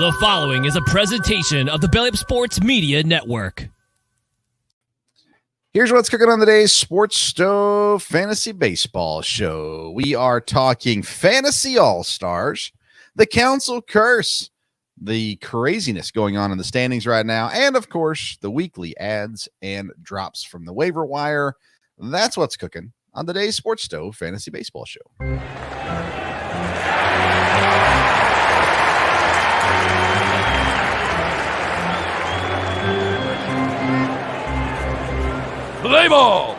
The following is a presentation of the Belly Up Sports Media Network. Here's what's cooking on today's Sports Stove Fantasy Baseball Show. We are talking Fantasy All-Stars, the Council Curse, the craziness going on in the standings right now, and, of course, the weekly ads and drops from the waiver wire. That's what's cooking on today's Sports Stove Fantasy Baseball Show. Play ball!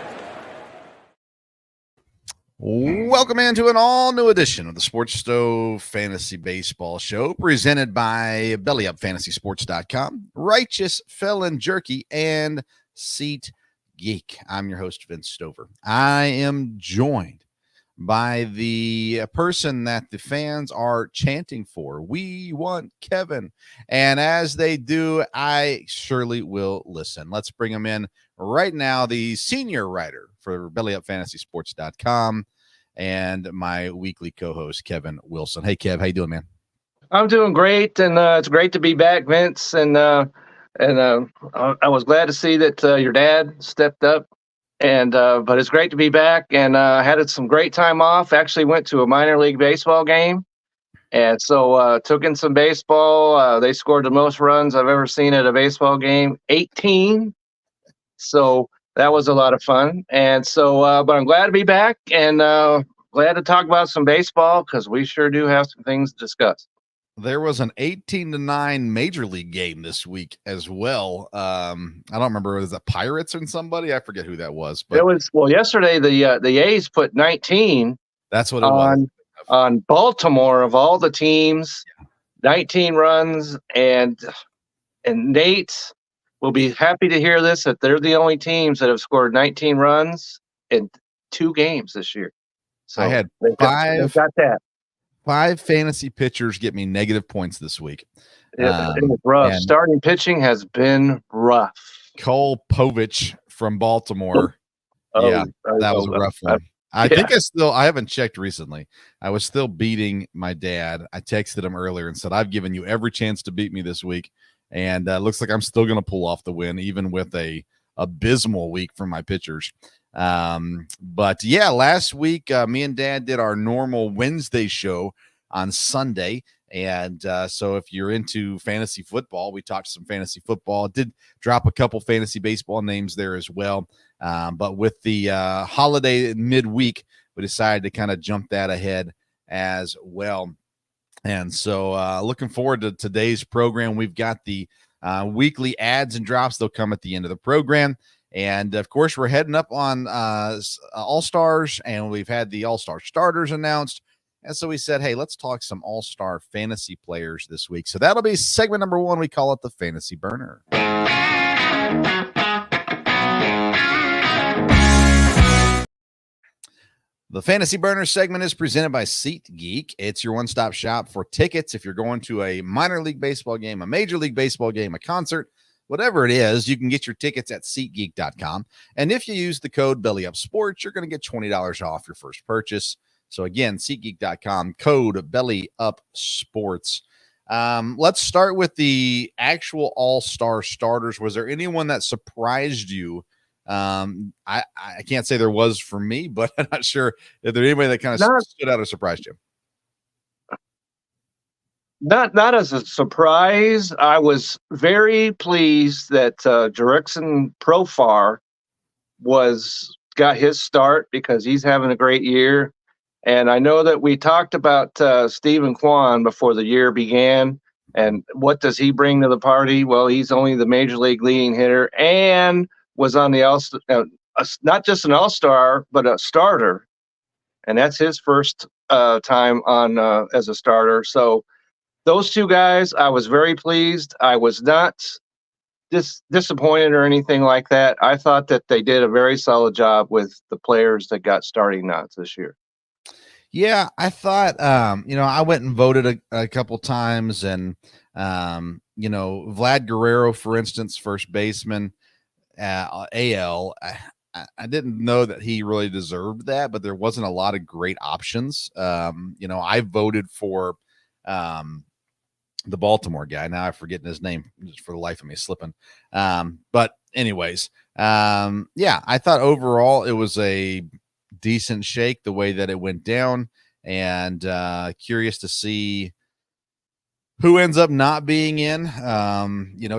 Welcome into an all-new edition of the Sports Stove Fantasy Baseball Show, presented by BellyUpFantasySports.com, Righteous Felon Jerky, and Seat Geek. I'm your host, Vince Stover. I am joined by the person that the fans are chanting for. We want Kevin. And as they do, I surely will listen. Let's bring him in right now, the senior writer for BellyUpFantasySports.com and my weekly co-host, Kevin Wilson. Hey, Kev, how you doing, man? I'm doing great, and it's great to be back, Vince. And I was glad to see that your dad stepped up. And but it's great to be back, and had some great time off. Actually went to a minor league baseball game, and so took in some baseball. They scored the most runs I've ever seen at a baseball game, 18. So that was a lot of fun. And so, but I'm glad to be back, and glad to talk about some baseball because we sure do have some things to discuss. There was an 18-9 major league game this week as well. I don't remember, was it Pirates and somebody? I forget who that was. But it was, well, yesterday the A's put 19. That's what it was. On Baltimore, of all the teams, 19 runs, and Nate will be happy to hear this, that they're the only teams that have scored 19 runs in 2 games this year. So I had they've got that. 5 fantasy pitchers get me negative points this week. It was rough. Starting pitching has been rough. Cole Povich from Baltimore. That was a rough one. I think I haven't checked recently. I was still beating my dad. I texted him earlier and said, I've given you every chance to beat me this week. And looks like I'm still going to pull off the win, even with a abysmal week from my pitchers. But yeah, last week, me and Dad did our normal Wednesday show on Sunday. And so if you're into fantasy football, we talked some fantasy football. Did drop a couple fantasy baseball names there as well. But with the holiday midweek, we decided to kind of jump that ahead as well. And so looking forward to today's program. We've got the weekly ads and drops. They'll come at the end of the program. And, of course, we're heading up on All-Stars, and we've had the All-Star starters announced. And so we said, hey, let's talk some All-Star fantasy players this week. So that'll be segment number 1. We call it the Fantasy Burner. The Fantasy Burner segment is presented by SeatGeek. It's your one-stop shop for tickets. If you're going to a minor league baseball game, a major league baseball game, a concert, whatever it is, you can get your tickets at SeatGeek.com. And if you use the code BellyUpSports, you're going to get $20 off your first purchase. So again, SeatGeek.com, code BellyUpSports. Let's start with the actual All-Star starters. Was there anyone that surprised you? I can't say there was for me, but I'm not sure if there's anybody that kind of stood out or surprised you. Not as a surprise. I was very pleased that Jurickson Profar got his start because he's having a great year. And I know that we talked about Stephen Kwan before the year began. And what does he bring to the party? Well, he's only the major league leading hitter and was on the not just an all-star, but a starter. And that's his first time on as a starter. So those 2 guys, I was very pleased. I was not disappointed or anything like that. I thought that they did a very solid job with the players that got starting nods this year. Yeah, I thought, I went and voted a couple times, and, Vlad Guerrero, for instance, first baseman, AL, I didn't know that he really deserved that, but there wasn't a lot of great options. I voted for the Baltimore guy. Now I'm forgetting his name just for the life of me, slipping. But anyways, yeah, I thought overall it was a decent shake the way that it went down, and curious to see who ends up not being in.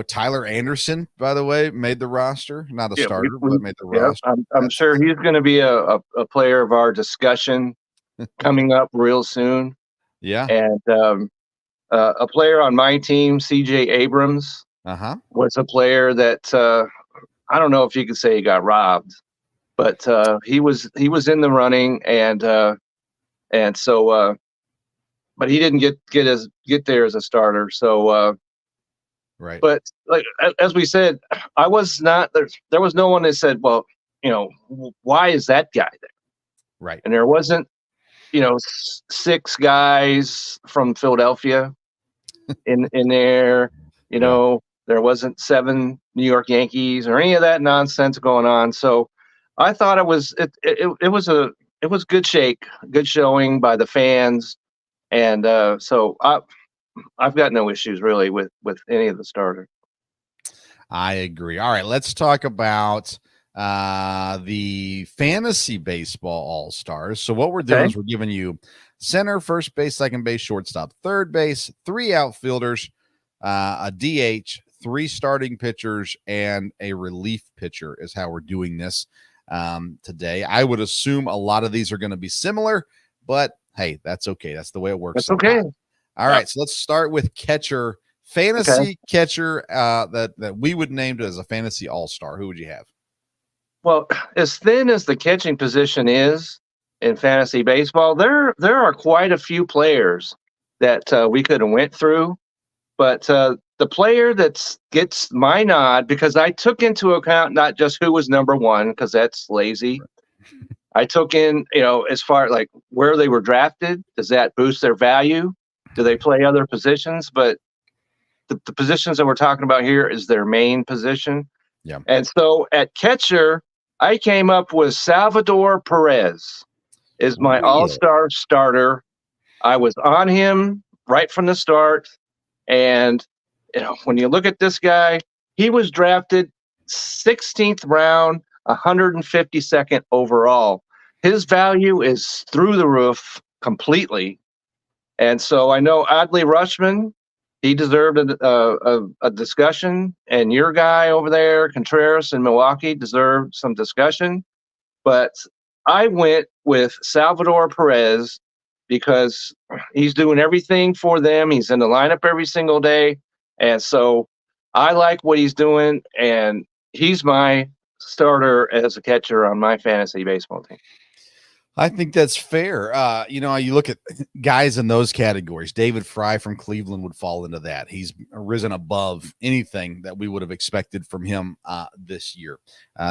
Tyler Anderson, by the way, made the roster, not a starter, but made the roster. I'm sure he's going to be a player of our discussion coming up real soon. Yeah. And a player on my team, CJ Abrams, was a player that I don't know if you could say he got robbed, but he was in the running, and so but he didn't get there as a starter. So right. But like as we said, I was not there was no one that said, well, why is that guy there? Right. And there wasn't, 6 guys from Philadelphia in there. There wasn't 7 New York Yankees or any of that nonsense going on. So I thought it was good shake, good showing by the fans, and so I've got no issues really with any of the starters. I agree. All right, let's talk about the fantasy baseball all-stars. So what we're doing is we're giving you center, first base, second base, shortstop, third base, 3 outfielders, a DH, 3 starting pitchers, and a relief pitcher is how we're doing this today. I would assume a lot of these are going to be similar, but hey, that's okay. That's the way it works. That's sometimes. Okay. All right, so let's start with catcher. Fantasy catcher that we would name as a fantasy all-star. Who would you have? Well, as thin as the catching position is in fantasy baseball, there are quite a few players that we could have went through. But the player that gets my nod, because I took into account not just who was number one, because that's lazy. Right. I took in, as far like where they were drafted. Does that boost their value? Do they play other positions? But the positions that we're talking about here is their main position. Yeah. And so at catcher, I came up with Salvador Perez is my all-star starter. I was on him right from the start. And, when you look at this guy, he was drafted 16th round, 152nd overall. His value is through the roof completely. And so I know Adley Rutschman, he deserved a discussion, and your guy over there, Contreras in Milwaukee, deserved some discussion. But I went with Salvador Perez because he's doing everything for them. He's in the lineup every single day. And so I like what he's doing, and he's my starter as a catcher on my fantasy baseball team. I think that's fair. You look at guys in those categories. David Fry from Cleveland would fall into that. He's risen above anything that we would have expected from him this year.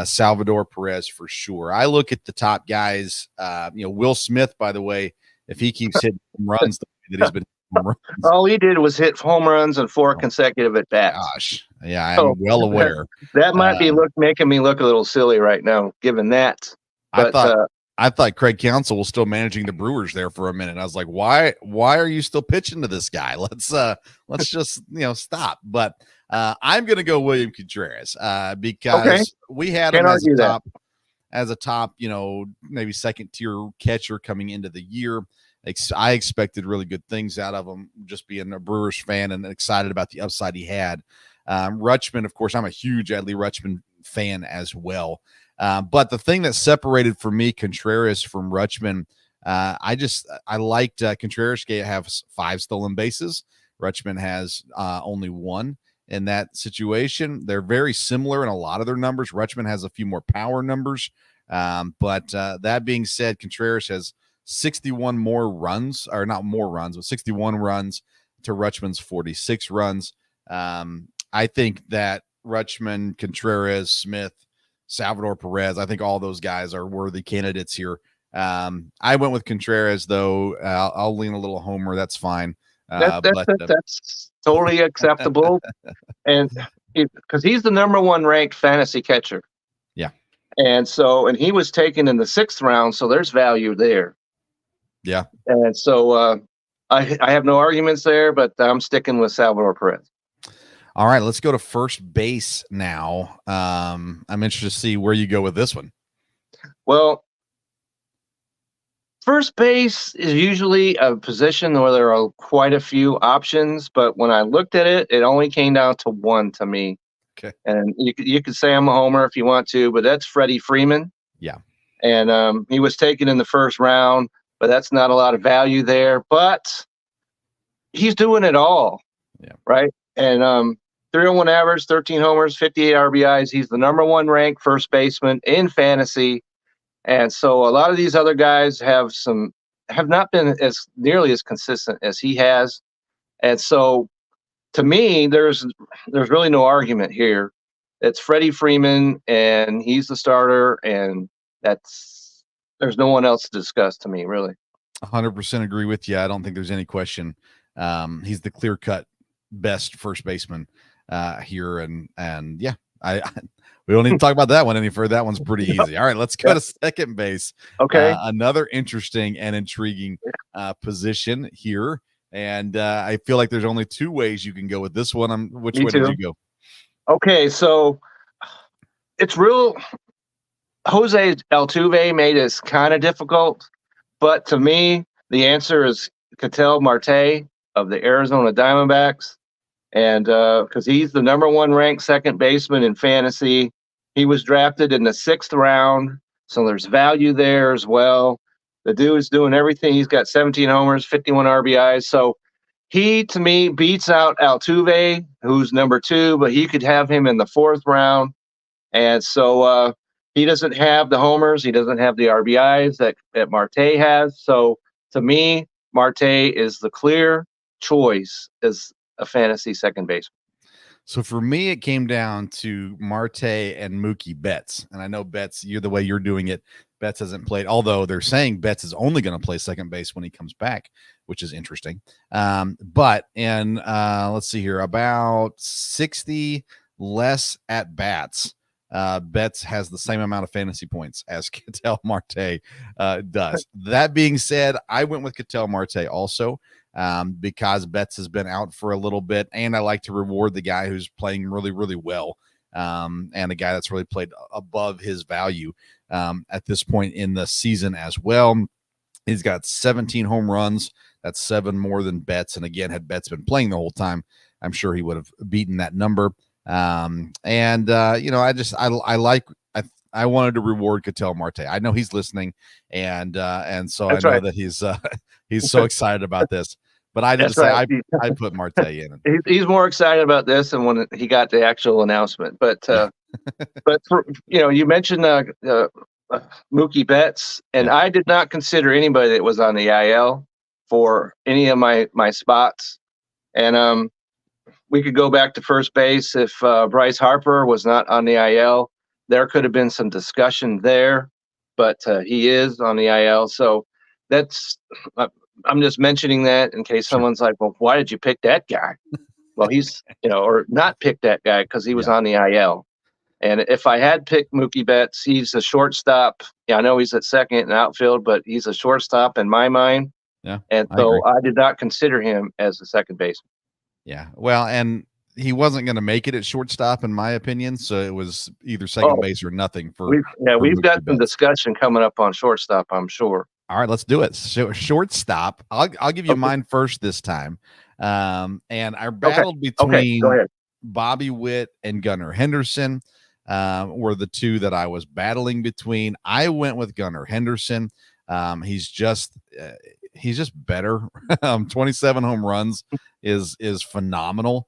Salvador Perez for sure. I look at the top guys. Will Smith, by the way, if he keeps hitting runs the way that he's been hitting runs. All he did was hit home runs and 4 consecutive at bats. Gosh, yeah, I'm well aware. That might be making me look a little silly right now, given that. But, I thought Craig Counsell was still managing the Brewers there for a minute. I was like, why are you still pitching to this guy? Let's just, stop. But I'm going to go William Contreras because we had him as a top, maybe second tier catcher coming into the year. I expected really good things out of him, just being a Brewers fan and excited about the upside he had. Rutschman, of course, I'm a huge Adley Rutschman fan as well. But the thing that separated for me Contreras from Rutschman, I liked Contreras have 5 stolen bases. Rutschman has only 1 in that situation. They're very similar in a lot of their numbers. Rutschman has a few more power numbers. But that being said, Contreras has 61 more runs, or not more runs, but 61 runs to Rutschman's 46 runs. I think that Rutschman, Contreras, Smith, Salvador Perez, I think all those guys are worthy candidates here. I went with Contreras, though. I'll lean a little homer. That's fine. That's totally acceptable. And because he's the number 1 ranked fantasy catcher. Yeah. And he was taken in the 6th round, so there's value there. Yeah. And so I have no arguments there, but I'm sticking with Salvador Perez. All right, let's go to first base now. I'm interested to see where you go with this one. Well, first base is usually a position where there are quite a few options, but when I looked at it, it only came down to one to me. Okay. And you could say I'm a homer if you want to, but that's Freddie Freeman. Yeah. And he was taken in the first round, but that's not a lot of value there. But he's doing it all. Yeah. Right. And 301 average, 13 homers, 58 RBIs. He's the number one ranked first baseman in fantasy. And so a lot of these other guys have not been as nearly as consistent as he has. And so to me, there's really no argument here. It's Freddie Freeman, and he's the starter, and there's no one else to discuss to me, really. 100% agree with you. I don't think there's any question. He's the clear-cut best first baseman here, and yeah, we don't need to talk about that one any further. That one's pretty easy. All right, let's go to second base. Okay, another interesting and intriguing position here. And I feel like there's only two ways you can go with this one. Which way did you go? Okay, so it's real. Jose Altuve made it kind of difficult, but to me, the answer is Ketel Marte of the Arizona Diamondbacks, and because he's the number one ranked second baseman in fantasy. He was drafted in the 6th round, so there's value there as well. The dude is doing everything. He's got 17 homers, 51 RBIs. So he, to me, beats out Altuve, who's number 2, but he could have him in the 4th round. And so he doesn't have the homers. He doesn't have the RBIs that Marte has. So to me, Marte is the clear choice as a fantasy second baseman. So for me, it came down to Marte and Mookie Betts. And I know Betts, you're the way you're doing it. Betts hasn't played, although they're saying Betts is only going to play second base when he comes back, which is interesting. But let's see here, about 60 less at bats. Betts has the same amount of fantasy points as Ketel Marte does. That being said, I went with Ketel Marte also. Because Betts has been out for a little bit, and I like to reward the guy who's playing really, really well, and a guy that's really played above his value at this point in the season as well. He's got 17 home runs. That's 7 more than Betts, and again, had Betts been playing the whole time, I'm sure he would have beaten that number. I wanted to reward Ketel Marte. I know he's listening, and so that's I know that he's so excited about this. But I didn't say I put Marte in. He's more excited about this than when he got the actual announcement. But but you mentioned Mookie Betts, and I did not consider anybody that was on the IL for any of my spots. And we could go back to first base if Bryce Harper was not on the IL. There could have been some discussion there, but he is on the IL. So that's I'm just mentioning that in case someone's like, well, why did you pick that guy? Well, he's, or not pick that guy because he was on the IL. And if I had picked Mookie Betts, he's a shortstop. Yeah, I know he's at second in outfield, but he's a shortstop in my mind. Yeah. And so I did not consider him as a second baseman. Yeah. Well, and he wasn't going to make it at shortstop, in my opinion. So it was either second base or nothing for. We've got some discussion coming up on shortstop, I'm sure. All right, let's do it. So shortstop. I'll give you mine first this time. And I battled between Bobby Witt and Gunnar Henderson. Were the two that I was battling between. I went with Gunnar Henderson. He's just better. 27 home runs is phenomenal.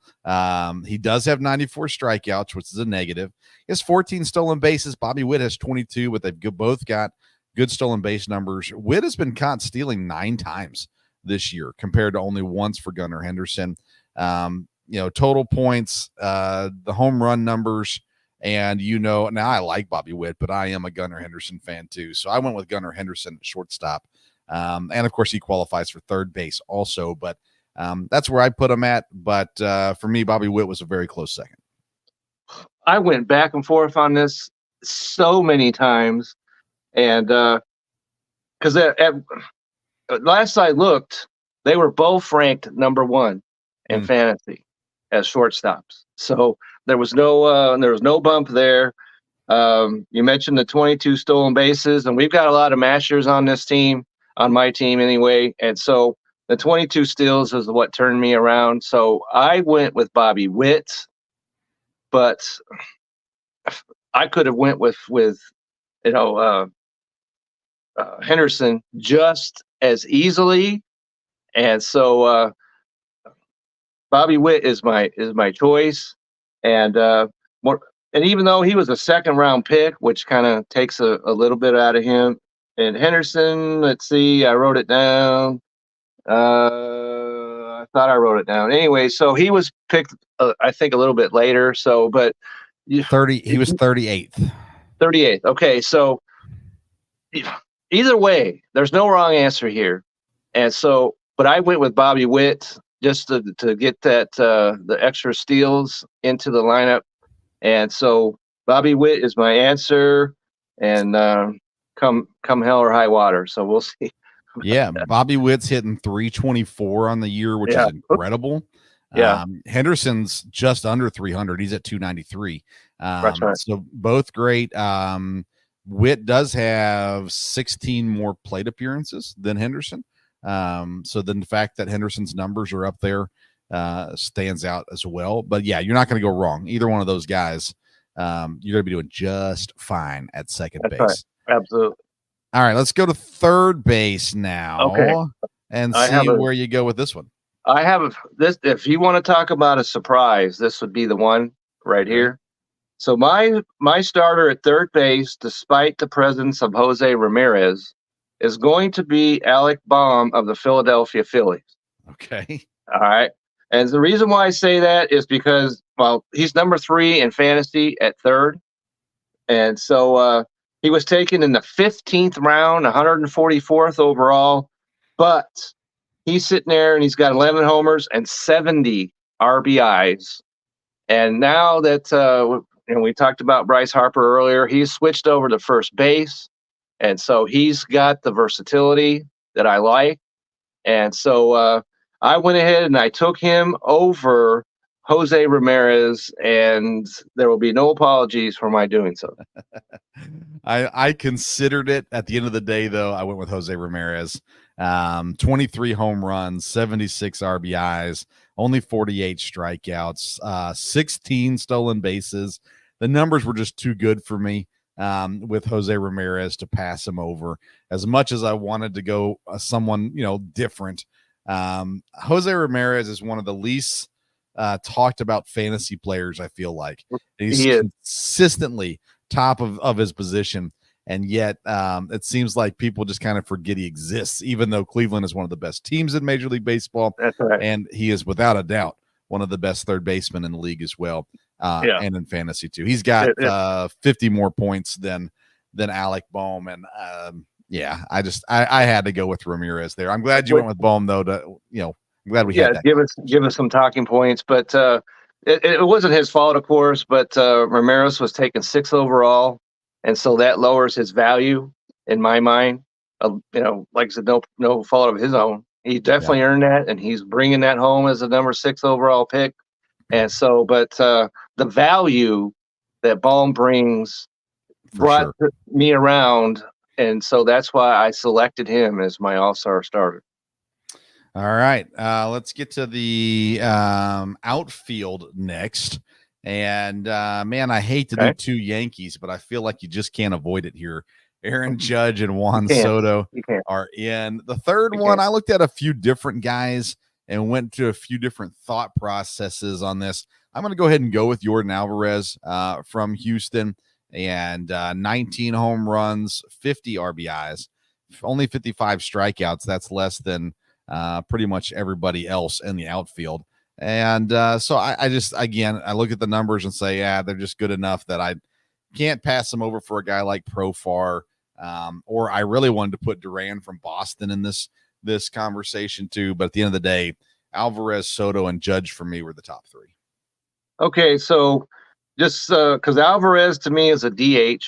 He does have 94 strikeouts, which is a negative. He has 14 stolen bases. Bobby Witt has 22, but they've both got good stolen base numbers. Witt has been caught stealing 9 times this year compared to only once for Gunnar Henderson. Total points, the home run numbers, and now I like Bobby Witt, but I am a Gunnar Henderson fan too. So I went with Gunnar Henderson at shortstop. And of course he qualifies for third base also, but that's where I put him at. But for me, Bobby Witt was a very close second. I went back and forth on this so many times. And because at last I looked, they were both ranked number 1 in fantasy as shortstops. So there was no bump there. You mentioned the 22 stolen bases, and we've got a lot of mashers on this team, on my team anyway. And so the 22 steals is what turned me around. So I went with Bobby Witt, but I could have went with Henderson just as easily. And so Bobby Witt is my choice, and more. And even though he was a second round pick, which kind of takes a little bit out of him, and Henderson, let's see, I wrote it down. I thought I wrote it down. Anyway, so he was picked, I think, a little bit later. So, but 30, he was 38th. 38th. Okay, so either way, there's no wrong answer here. And so, but I went with Bobby Witt just to get that the extra steals into the lineup. And so Bobby Witt is my answer, and come hell or high water. So we'll see. Yeah, Bobby Witt's hitting 324 on the year, which is incredible. Yeah. Henderson's just under 300. He's at 293. That's right. So both great. Witt does have 16 more plate appearances than Henderson. So then the fact that Henderson's numbers are up there stands out as well. But yeah, you're not going to go wrong. Either one of those guys, you're going to be doing just fine at second base. Right. Absolutely. All right, let's go to third base now and see where you go with this one. I have this. If you want to talk about a surprise, this would be the one right here. So my starter at third base, despite the presence of Jose Ramirez, is going to be Alec Baum of the Philadelphia Phillies. Okay. All right. And the reason why I say that is because, well, he's number 3 in fantasy at third. And so he was taken in the 15th round, 144th overall. But he's sitting there and he's got 11 homers and 70 RBIs. And now that we talked about Bryce Harper earlier, he's switched over to first base. And so he's got the versatility that I like. And so I went ahead and I took him over Jose Ramirez, and there will be no apologies for my doing so. I considered it. At the end of the day, though, I went with Jose Ramirez. 23 home runs, 76 RBIs, only 48 strikeouts, 16 stolen bases. The numbers were just too good for me with Jose Ramirez to pass him over. As much as I wanted to go someone different, Jose Ramirez is one of the least talked about fantasy players. I feel like he's consistently top of his position, and yet it seems like people just kind of forget he exists, even though Cleveland is one of the best teams in Major League Baseball. That's right. And he is without a doubt one of the best third basemen in the league as well, and in fantasy too. He's got 50 more points than Alec Baum, and I had to go with Ramirez there. I'm glad you went with Baum, though. I'm glad we had that. Give us some talking points, but it wasn't his fault, of course. But Ramirez was taken 6th overall, and so that lowers his value in my mind. Like I said, no fault of his own. He definitely earned that, and he's bringing that home as a number 6 overall pick. And so, but the value that Baum brings brought me around, and so that's why I selected him as my all-star starter. All right, let's get to the outfield next. And man, I hate to do 2 Yankees, but I feel like you just can't avoid it here. Aaron Judge and Juan Soto are in. The third one, I looked at a few different guys and went to a few different thought processes on this. I'm going to go ahead and go with Yordan Alvarez from Houston, and 19 home runs, 50 RBIs, only 55 strikeouts. That's less than pretty much everybody else in the outfield. And so I just, again, I look at the numbers and say, they're just good enough that I can't pass them over for a guy like Profar. Or I really wanted to put Duran from Boston in this conversation too. But at the end of the day, Alvarez, Soto, and Judge for me were the top 3. Okay, so just because Alvarez to me is a DH. Okay.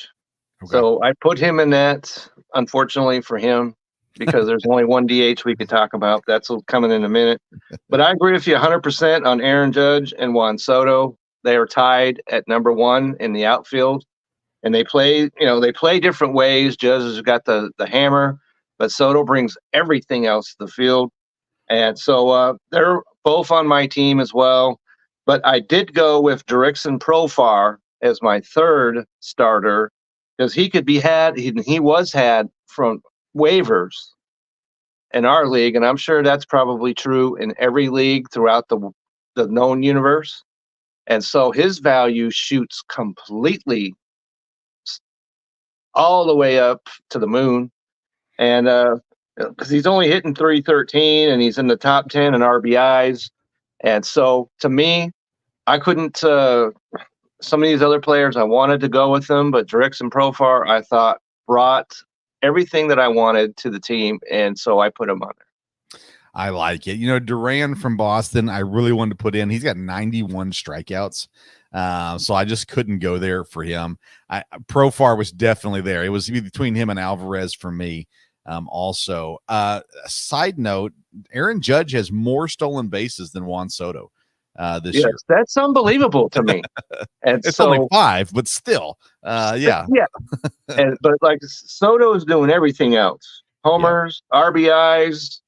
So I put him in that, unfortunately for him. because there's only one DH we could talk about. That's coming in a minute. But I agree with you 100% on Aaron Judge and Juan Soto. They are tied at number one in the outfield, and they play different ways. Judge has got the hammer, but Soto brings everything else to the field. And so they're both on my team as well. But I did go with Jurickson Profar as my third starter because he could be had. He was had from waivers in our league, and I'm sure that's probably true in every league throughout the known universe. And so his value shoots completely all the way up to the moon. And because he's only hitting 313 and he's in the top 10 in RBIs. And so to me, I couldn't some of these other players I wanted to go with them, but Jurickson Profar I thought brought everything that I wanted to the team, and so I put him on there. I like it. Duran from Boston, I really wanted to put in. He's got 91 strikeouts. So I just couldn't go there for him. Profar was definitely there. It was between him and Alvarez for me. Also, side note, Aaron Judge has more stolen bases than Juan Soto this year. That's unbelievable to me. And it's only 5, but still, yeah. But like Soto's doing everything else: homers, RBIs,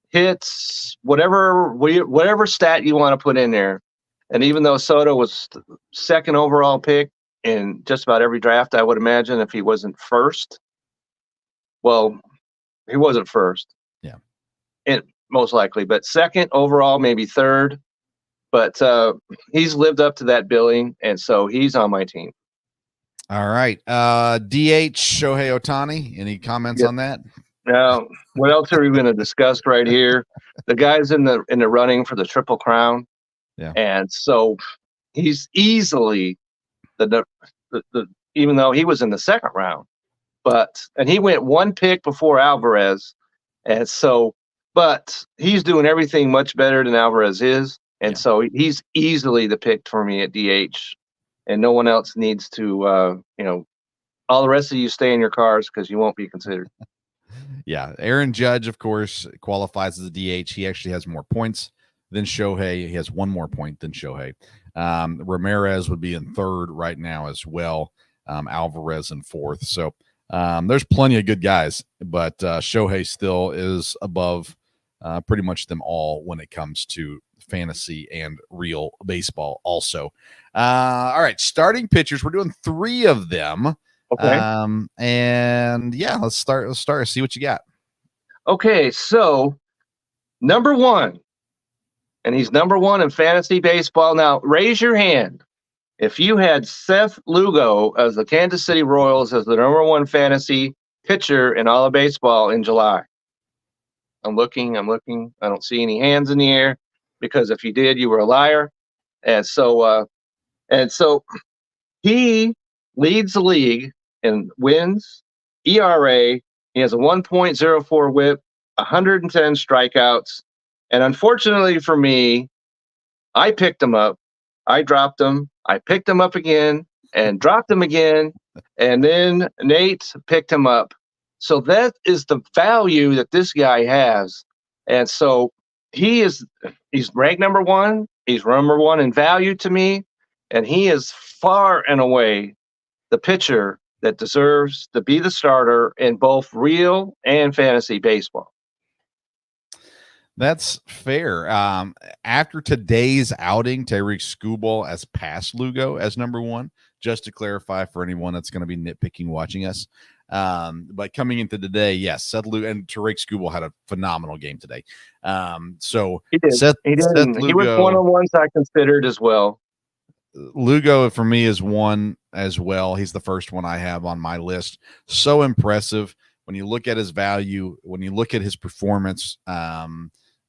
hits, whatever stat you want to put in there. And even though Soto was second overall pick in just about every draft, I would imagine if he wasn't first. Well, he wasn't first. Yeah. And most likely, but second overall, maybe third. But he's lived up to that billing, and so he's on my team. All right. DH Shohei Ohtani. Any comments on that? Now, what else are we going to discuss right here? The guy's in the running for the Triple Crown. Yeah. And so he's easily the even though he was in the second round, and he went one pick before Alvarez. And so, but he's doing everything much better than Alvarez is. And so he's easily the pick for me at DH, and no one else needs to, all the rest of you stay in your cars because you won't be considered. Yeah. Aaron Judge, of course, qualifies as a DH. He actually has more points than Shohei. He has one more point than Shohei. Ramirez would be in third right now as well. Alvarez in fourth. So there's plenty of good guys, but Shohei still is above pretty much them all when it comes to fantasy and real baseball also. All right, starting pitchers. We're doing 3 of them. Okay. And yeah, let's start. See what you got. Okay, so number 1, and he's number 1 in fantasy baseball. Now, raise your hand if you had Seth Lugo as the Kansas City Royals as the number 1 fantasy pitcher in all of baseball in July. I'm looking. I don't see any hands in the air, because if you did, you were a liar. And so he leads the league in wins, ERA. He has a 1.04 whip, 110 strikeouts. And unfortunately for me, I picked him up. I dropped him. I picked him up again and dropped him again. And then Nate picked him up. So that is the value that this guy has. And so he's ranked number 1. He's number 1 in value to me. And he is far and away the pitcher that deserves to be the starter in both real and fantasy baseball. That's fair. After today's outing, Tyreek Skubal has passed Lugo as number 1, just to clarify for anyone that's going to be nitpicking watching us. But coming into today, yes, Seth Lugo and Tyreek Skubal had a phenomenal game today. So he did. Seth Lugo, he was one of the ones I considered as well. Lugo for me is one as well. He's the first one I have on my list. So impressive when you look at his value, when you look at his performance.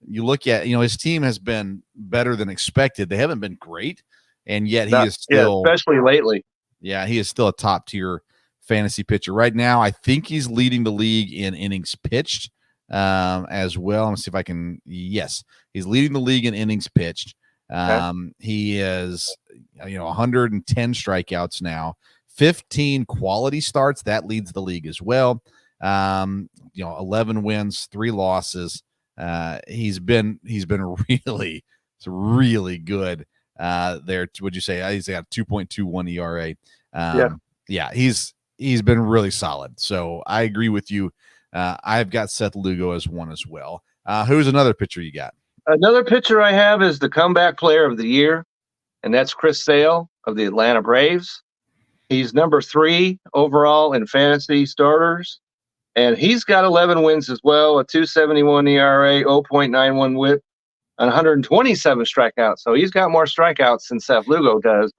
You look at, his team has been better than expected. They haven't been great, and yet he is still, especially lately. Yeah, he is still a top tier fantasy pitcher right now. I think he's leading the league in innings pitched as well. Let me see if I can. Yes, he's leading the league in innings pitched. He is, 110 strikeouts now, 15 quality starts. That leads the league as well. You know, 11 wins, 3 losses. He's been really, really good there. Would you say he's got 2.21 ERA? Yeah, he's been really solid. So I agree with you. I've got Seth Lugo as one as well. Who's another pitcher you got? Another pitcher I have is the comeback player of the year, and that's Chris Sale of the Atlanta Braves. He's number 3 overall in fantasy starters, and he's got 11 wins as well, a 2.71 ERA, 0.91 WHIP, and 127 strikeouts. So he's got more strikeouts than Seth Lugo does.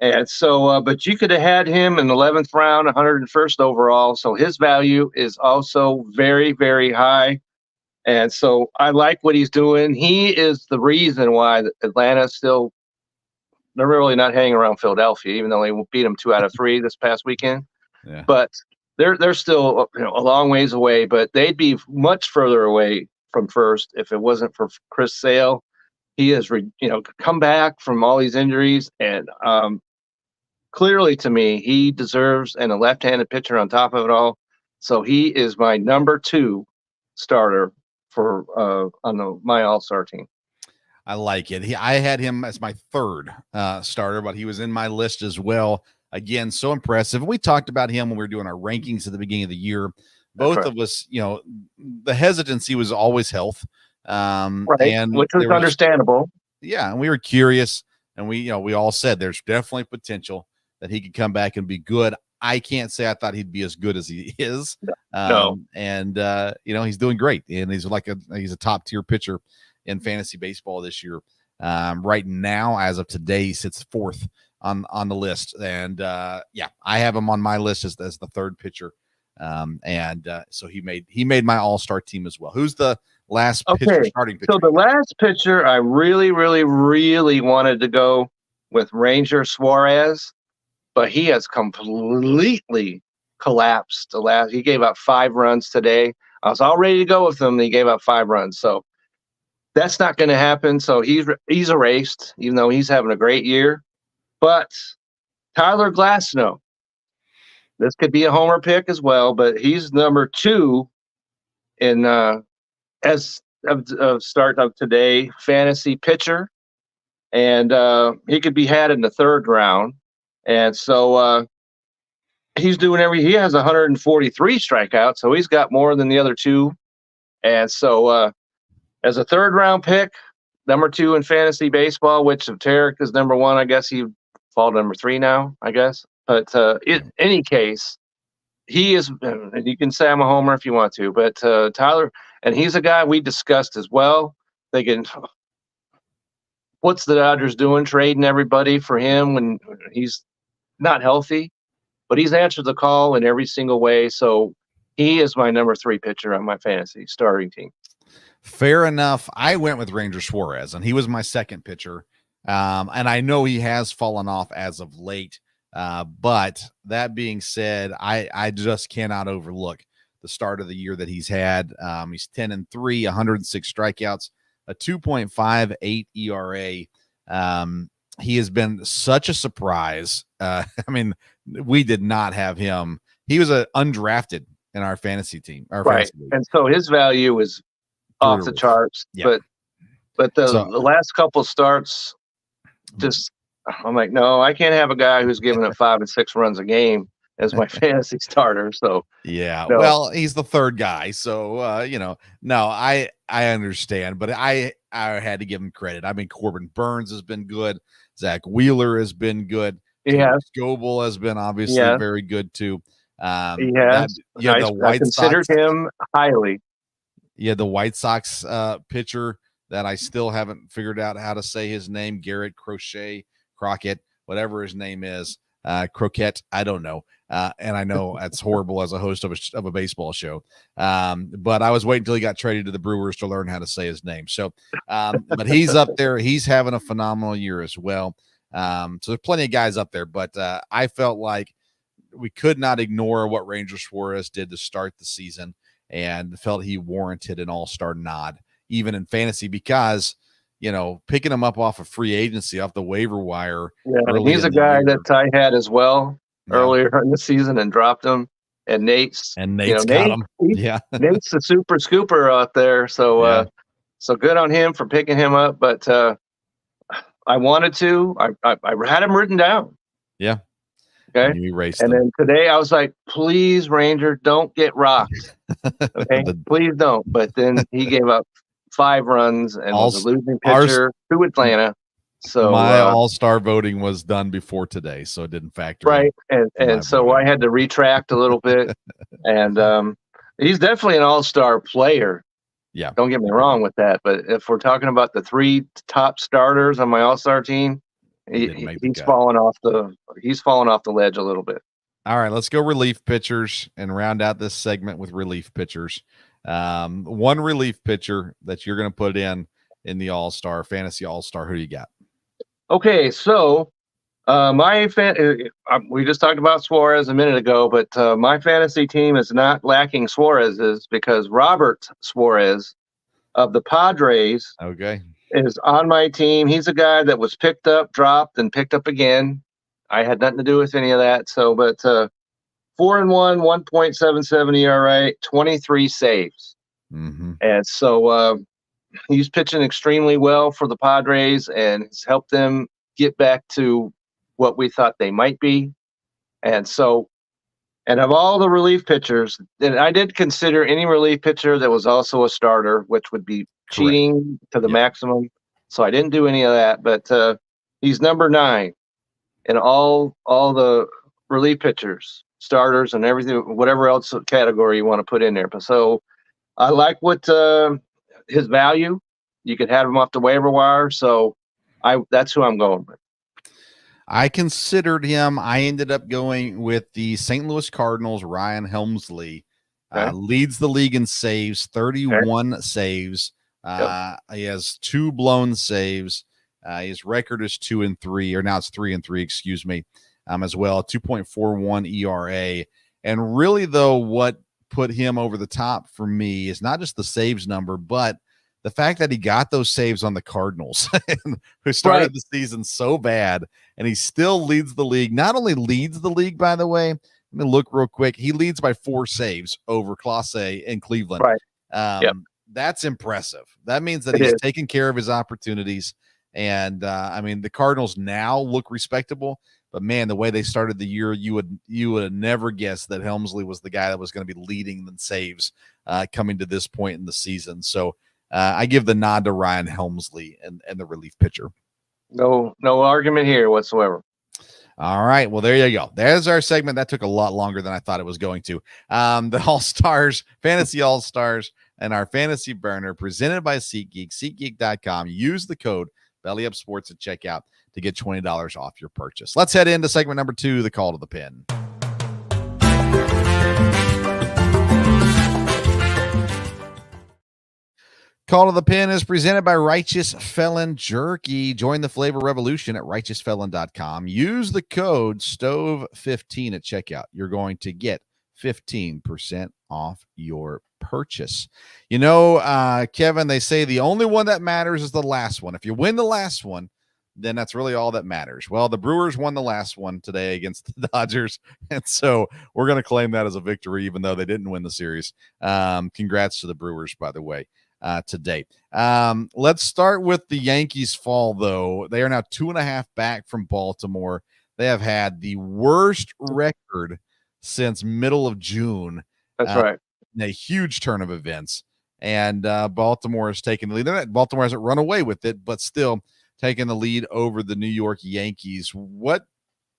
And so, but you could have had him in the 11th round, 101st overall. So his value is also very, very high. And so I like what he's doing. He is the reason why Atlanta's still, they're really not hanging around Philadelphia, even though they beat them 2 out of 3 this past weekend. Yeah. But they're still a long ways away, but they'd be much further away from first if it wasn't for Chris Sale. He has, come back from all these injuries, and clearly to me, he deserves and a left-handed pitcher on top of it all. So he is my number 2 starter for on my All-Star team. I like it. I had him as my 3rd starter, but he was in my list as well. Again, so impressive. We talked about him when we were doing our rankings at the beginning of the year. Both of us, the hesitancy was always health, right, and which was understandable. Yeah, and we were curious, and we all said there's definitely potential that he could come back and be good. I can't say I thought he'd be as good as he is. No. And he's doing great, and he's a top tier pitcher in fantasy baseball this year. Right now, as of today, he sits 4th on the list, and I have him on my list as the 3rd pitcher. So he made my all-star team as well. Who's the last pitcher, starting pitcher? So the last pitcher, I really, really, really wanted to go with Ranger Suarez, but he has completely collapsed. He gave up 5 runs today. I was all ready to go with him, and he gave up 5 runs. So that's not going to happen. So he's erased, even though he's having a great year. But Tyler Glasnow, this could be a homer pick as well, but he's number 2 in as of start of today fantasy pitcher, and he could be had in the 3rd round. And so he's doing he has 143 strikeouts, so he's got more than the other 2. And so as a 3rd round pick, number 2 in fantasy baseball, which if Tarek is number 1, I guess he fall to number 3 now, I guess. But in any case, he is, and you can say I'm a homer if you want to, but Tyler, and he's a guy we discussed as well, thinking, what's the Dodgers doing, trading everybody for him when he's not healthy? But he's answered the call in every single way, so he is my number 3 pitcher on my fantasy starting team. Fair enough. I went with Ranger Suarez, and he was my 2nd pitcher. And I know he has fallen off as of late. But that being said, I just cannot overlook the start of the year that he's had. He's 10-3, 106 strikeouts, a 2.58 ERA. He has been such a surprise. I mean, we did not have him. He was undrafted in our fantasy team. Right. And so his value is off the charts. Yeah. But the last couple starts, I'm like, no, I can't have a guy who's giving up 5 and 6 runs a game as my fantasy starter. So yeah, no. Well, he's the 3rd guy, so no, I understand, but I had to give him credit. I mean, Corbin Burns has been good. Zach Wheeler has been good. Yeah, Scoble has been obviously very good too. I considered him highly. Yeah, the White Sox pitcher that I still haven't figured out how to say his name, Garrett Crockett, whatever his name is, Croquette, I don't know. And I know that's horrible as a host of a baseball show. But I was waiting until he got traded to the Brewers to learn how to say his name. So, but he's up there. He's having a phenomenal year as well. So there's plenty of guys up there, but I felt like we could not ignore what Ranger Suarez did to start the season, and felt he warranted an all-star nod, even in fantasy, because picking him up off of free agency, off the waiver wire. Yeah, he's a guy that I had as well earlier in the season and dropped him. Nate's got him. Yeah. Nate's the super scooper out there. So so good on him for picking him up. But I wanted to. I had him written down. Yeah. Okay. And you erased and them. then today I was like, please, Ranger, don't get rocked. Okay, please don't. But then he gave up 5 runs and was a losing pitcher to Atlanta. So my all-star voting was done before today, so it didn't factor right. in. And so I had to retract a little bit. And he's definitely an all-star player. Yeah. Don't get me wrong with that. But if we're talking about the 3 top starters on my all-star team, he's fallen off the ledge a little bit. All right, let's go relief pitchers and round out this segment with relief pitchers. One relief pitcher that you're going to put in the all-star, fantasy all-star. Who do you got? Okay, so we just talked about Suarez a minute ago, but my fantasy team is not lacking Suarez's because Robert Suarez of the Padres is on my team. He's a guy that was picked up, dropped, and picked up again. I had nothing to do with any of that. So, but 4-1, 1.77 ERA, 23 saves. Mm-hmm. And so he's pitching extremely well for the Padres and it's helped them get back to what we thought they might be. And so, and of all the relief pitchers, and I did consider any relief pitcher that was also a starter, which would be cheating to the maximum. So I didn't do any of that, but he's number 9 in all the relief pitchers, starters, and everything, whatever else category you want to put in there. But so I like what his value. You could have him off the waiver wire. So that's who I'm going with. I considered him. I ended up going with the St. Louis Cardinals. Ryan Helmsley leads the league in saves, 31 saves. He has 2 blown saves. His record is 2-3, or now it's 3-3, excuse me, as well. 2.41 ERA. And really, though, what put him over the top for me is not just the saves number, but the fact that he got those saves on the Cardinals, who started the season so bad, and he still leads the league. Not only leads the league, by the way, let me look real quick. He leads by 4 saves over Clase in Cleveland. That's impressive. That means that he's taking care of his opportunities. And I mean, the Cardinals now look respectable, but man, the way they started the year, you would have never guessed that Helmsley was the guy that was going to be leading the saves coming to this point in the season. So I give the nod to Ryan Helmsley and the relief pitcher. No argument here whatsoever. All right. Well, there you go. There's our segment. That took a lot longer than I thought it was going to. The All-Stars, Fantasy All-Stars, and our Fantasy Burner presented by SeatGeek, SeatGeek.com. Use the code BellyUpSports at checkout to get $20 off your purchase. Let's head into segment number 2, the call to the pin. Call to the Pin is presented by Righteous Felon Jerky. Join the flavor revolution at righteousfelon.com. Use the code STOVE15 at checkout. You're going to get 15% off your purchase. You know, Kevin, they say the only one that matters is the last one. If you win the last one, then that's really all that matters. Well, the Brewers won the last one today against the Dodgers, and so we're going to claim that as a victory, even though they didn't win the series. Congrats to the Brewers, by the way. Today. Let's start with the Yankees fall, though. They are now 2.5 back from Baltimore. They have had the worst record since middle of June. That's right. In a huge turn of events. And Baltimore has taken the lead. Baltimore hasn't run away with it, but still taking the lead over the New York Yankees. What,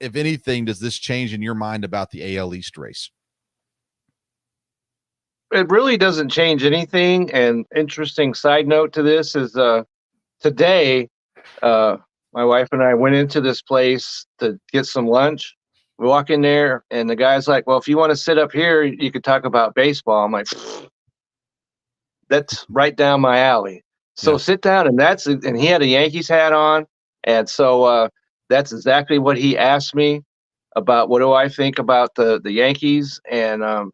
if anything, does this change in your mind about the AL East race? It really doesn't change anything. And interesting side note to this is today, my wife and I went into this place to get some lunch. We walk in there and the guy's like, well, if you want to sit up here, you could talk about baseball. I'm like, that's right down my alley. So sit down. And he had a Yankees hat on. And so that's exactly what he asked me about. What do I think about the Yankees? And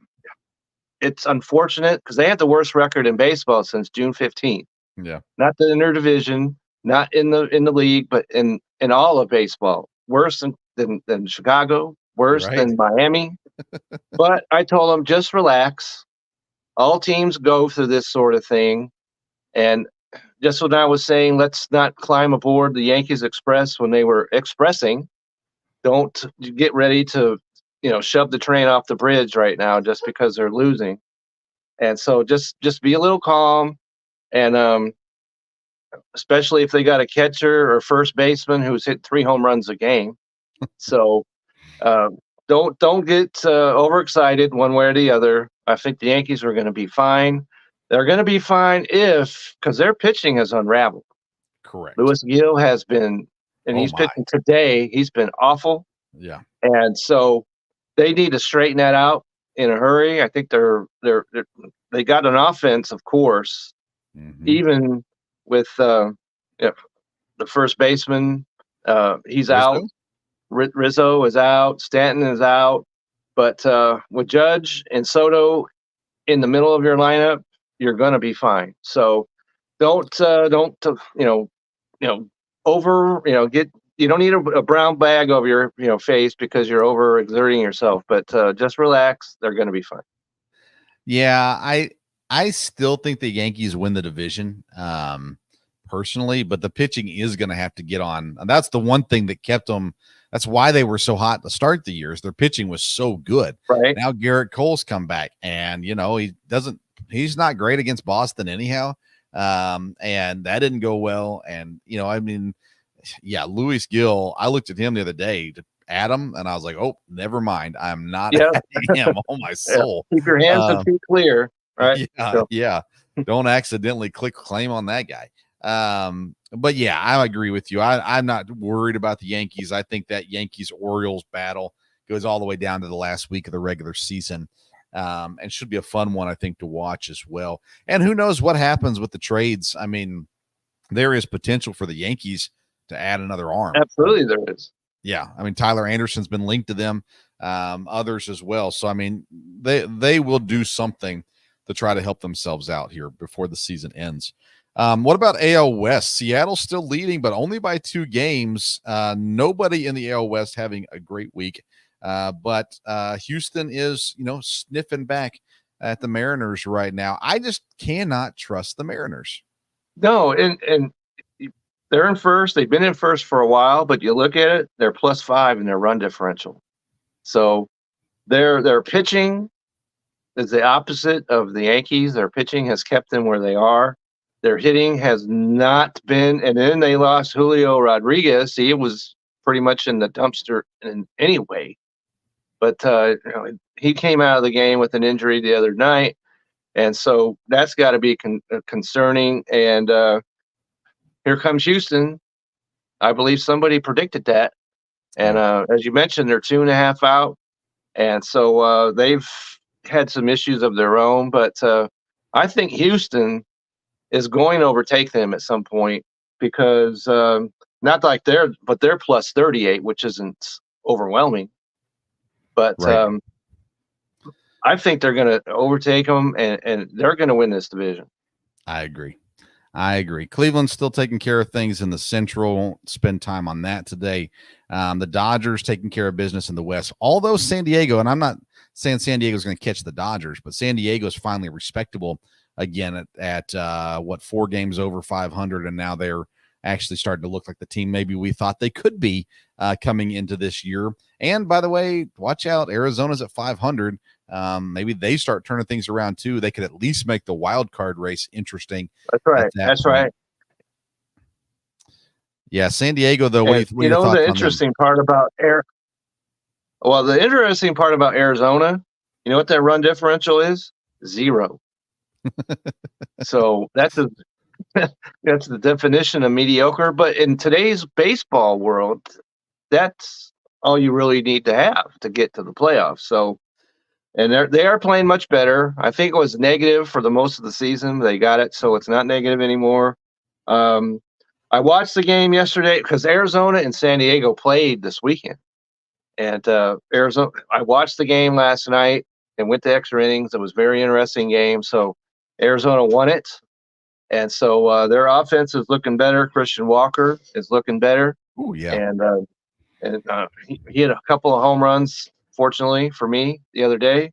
it's unfortunate because they had the worst record in baseball since June 15th. Yeah. Not the interdivision, not in the league, but in all of baseball. Worse than Chicago, worse than Miami. But I told them, just relax. All teams go through this sort of thing. And just what I was saying, let's not climb aboard the Yankees Express when they were expressing. Don't get ready to, shove the train off the bridge right now just because they're losing. And so just be a little calm. And especially if they got a catcher or first baseman who's hit 3 home runs a game. So uh, don't get overexcited one way or the other. I think the Yankees are going to be fine. They're going to be fine because their pitching has unraveled. Correct. Louis Gill has been, and he's pitching today. He's been awful. Yeah. And so they need to straighten that out in a hurry. I think they got an offense, of course, even with the first baseman. He's out. Rizzo is out. Stanton is out. But with Judge and Soto in the middle of your lineup, you're going to be fine. So don't get. You don't need a brown bag over your face because you're overexerting yourself. But just relax. They're going to be fine. Yeah, I still think the Yankees win the division. Personally, but the pitching is going to have to get on. And that's the one thing that kept them. That's why they were so hot to start the years. Their pitching was so good. Right now, Garrett Cole's come back, and he's not great against Boston anyhow. And that didn't go well. And Louis Gill. I looked at him the other day to Adam, and I was like, oh, never mind. I'm not adding him. Oh my soul. Keep your hands and feet clear. Right. Yeah. Don't accidentally click claim on that guy. But yeah, I agree with you. I'm not worried about the Yankees. I think that Yankees-Orioles battle goes all the way down to the last week of the regular season. And should be a fun one, I think, to watch as well. And who knows what happens with the trades. I mean, there is potential for the Yankees to add another arm. Absolutely there is. Yeah. I mean, Tyler Anderson's been linked to them, others as well. So, I mean, they will do something to try to help themselves out here before the season ends. What about AL West? Seattle's still leading, but only by 2 games. Nobody in the AL West having a great week. But Houston is, sniffing back at the Mariners right now. I just cannot trust the Mariners. No, and they're in first. They've been in first for a while, but you look at it, they're +5 in their run differential. So their pitching is the opposite of the Yankees. Their pitching has kept them where they are. Their hitting has not been, and then they lost Julio Rodriguez. He was pretty much in the dumpster in any way. But he came out of the game with an injury the other night, and so that's got to be concerning. And here comes Houston. I believe somebody predicted that. And as you mentioned, they're 2.5 out, and so they've had some issues of their own. But I think Houston is going to overtake them at some point because not like they're +38, which isn't overwhelming. But right. I think they're going to overtake them, and they're going to win this division. I agree. Cleveland's still taking care of things in the Central. Won't spend time on that today. The Dodgers taking care of business in the West. Although San Diego, and I'm not saying San Diego's going to catch the Dodgers, but San Diego's finally respectable again at 4 games over 500, and now they're actually starting to look like the team maybe we thought they could be coming into this year. And by the way, watch out, Arizona's at 500. Maybe they start turning things around too. They could at least make the wild card race interesting. That's right. That's point. Right. Yeah, San Diego though. The interesting part about the interesting part about Arizona, you know what their run differential is? 0. So that's the definition of mediocre. But in today's baseball world, that's all you really need to have to get to the playoffs. So, and they are playing much better. I think it was negative for the most of the season. They got it, so it's not negative anymore. I watched the game yesterday because Arizona and San Diego played this weekend, and Arizona. I watched the game last night and went to extra innings. It was a very interesting game. So Arizona won it. And so their offense is looking better. Christian Walker is looking better. Oh, yeah. And he had a couple of home runs fortunately for me, the other day.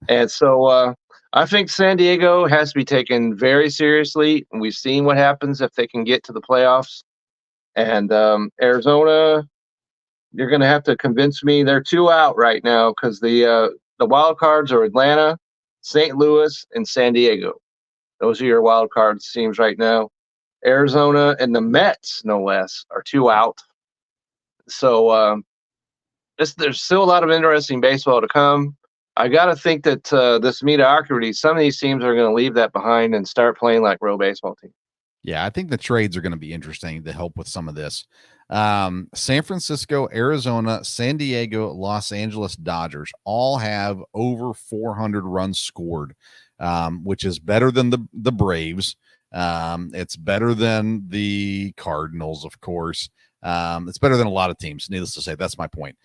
And so I think San Diego has to be taken very seriously. And we've seen what happens if they can get to the playoffs. And Arizona, you're going to have to convince me. They're 2 out right now because the wild cards are Atlanta, St. Louis, and San Diego. Those are your wild card teams right now. Arizona and the Mets, no less, are 2 out. So there's still a lot of interesting baseball to come. I got to think that this mediocrity, some of these teams are going to leave that behind and start playing like real baseball teams. Yeah, I think the trades are going to be interesting to help with some of this. San Francisco, Arizona, San Diego, Los Angeles Dodgers all have over 400 runs scored, which is better than the Braves. It's better than the Cardinals, of course. It's better than a lot of teams, needless to say. That's my point.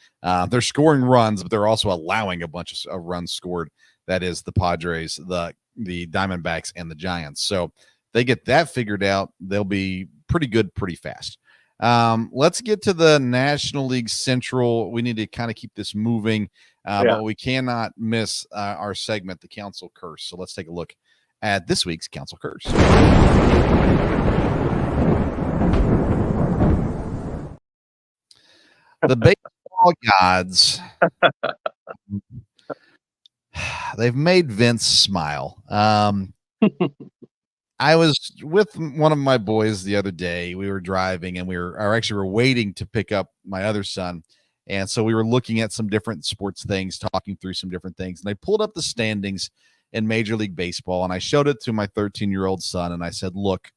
They're scoring runs, but they're also allowing a bunch of runs scored. That is the Padres, the Diamondbacks, and the Giants. So they get that figured out, they'll be pretty good pretty fast. Let's get to the National League Central. We need to kind of keep this moving, but we cannot miss our segment, the Council Curse. So let's take a look at this week's Council Curse. The baseball gods, they've made Vince smile. I was with one of my boys the other day. We were driving and we were waiting to pick up my other son. And so we were looking at some different sports things, talking through some different things. And I pulled up the standings in Major League Baseball and I showed it to my 13-year-old son. And I said, look,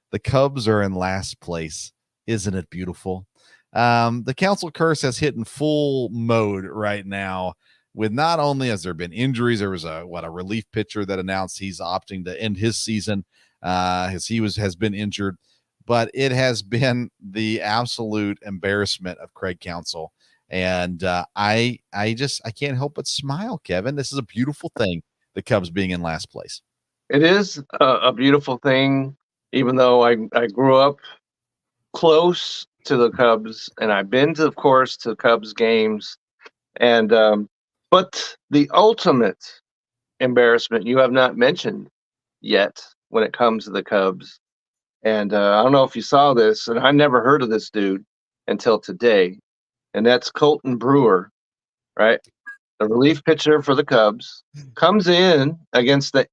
the Cubs are in last place. Isn't it beautiful? The Council Curse has hit in full mode right now. With not only has there been injuries, there was a relief pitcher that announced he's opting to end his season as he has been injured, but it has been the absolute embarrassment of Craig Counsell. And I can't help but smile, Kevin. This is a beautiful thing, the Cubs being in last place. It is a beautiful thing, even though I grew up close to the Cubs and I've been to, of course, to Cubs games. And but the ultimate embarrassment you have not mentioned yet when it comes to the Cubs. And I don't know if you saw this, and I never heard of this dude until today, and that's Colton Brewer, right? The relief pitcher for the Cubs comes in against the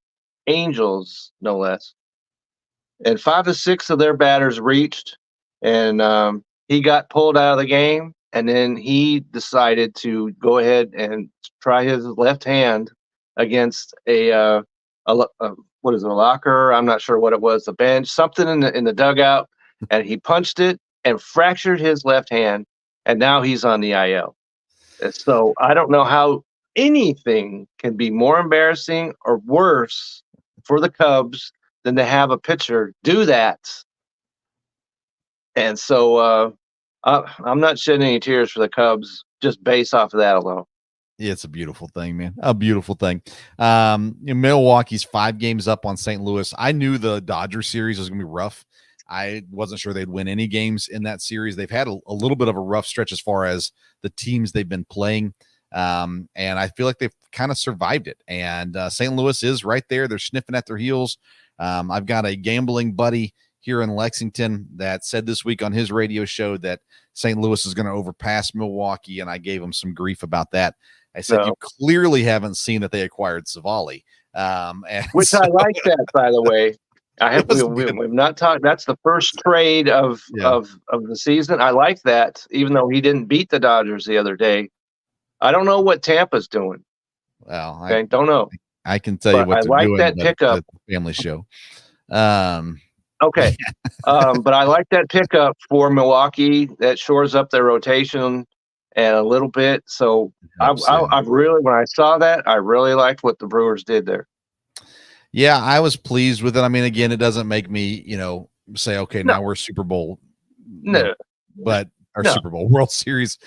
Angels, no less. And 5 of 6 of their batters reached, and he got pulled out of the game. And then he decided to go ahead and try his left hand against a what is it, a locker? I'm not sure what it was, a bench, something in the dugout, and he punched it and fractured his left hand, and now he's on the IL. So I don't know how anything can be more embarrassing or worse for the Cubs than to have a pitcher do that. And so I'm not shedding any tears for the Cubs just based off of that alone. Yeah, it's a beautiful thing, man. A beautiful thing. Milwaukee's 5 games up on St. Louis. I knew the Dodgers series was going to be rough. I wasn't sure they'd win any games in that series. They've had a little bit of a rough stretch as far as the teams they've been playing. And I feel like they've kind of survived it. And St. Louis is right there. They're sniffing at their heels. I've got a gambling buddy here in Lexington that said this week on his radio show that St. Louis is going to overpass Milwaukee, and I gave him some grief about that. I said, You clearly haven't seen that they acquired Savali. Which I like that, by the way. We've not talked. That's the first trade of the season. I like that, even though he didn't beat the Dodgers the other day. I don't know what Tampa's doing. Well, I don't know. I can tell you what they're doing. That pickup. Family show. Okay. But I like that pickup for Milwaukee. That shores up their rotation and a little bit. So I really, when I saw that, I really liked what the Brewers did there. Yeah, I was pleased with it. I mean, again, it doesn't make me, say, okay, now we're Super Bowl. Super Bowl World Series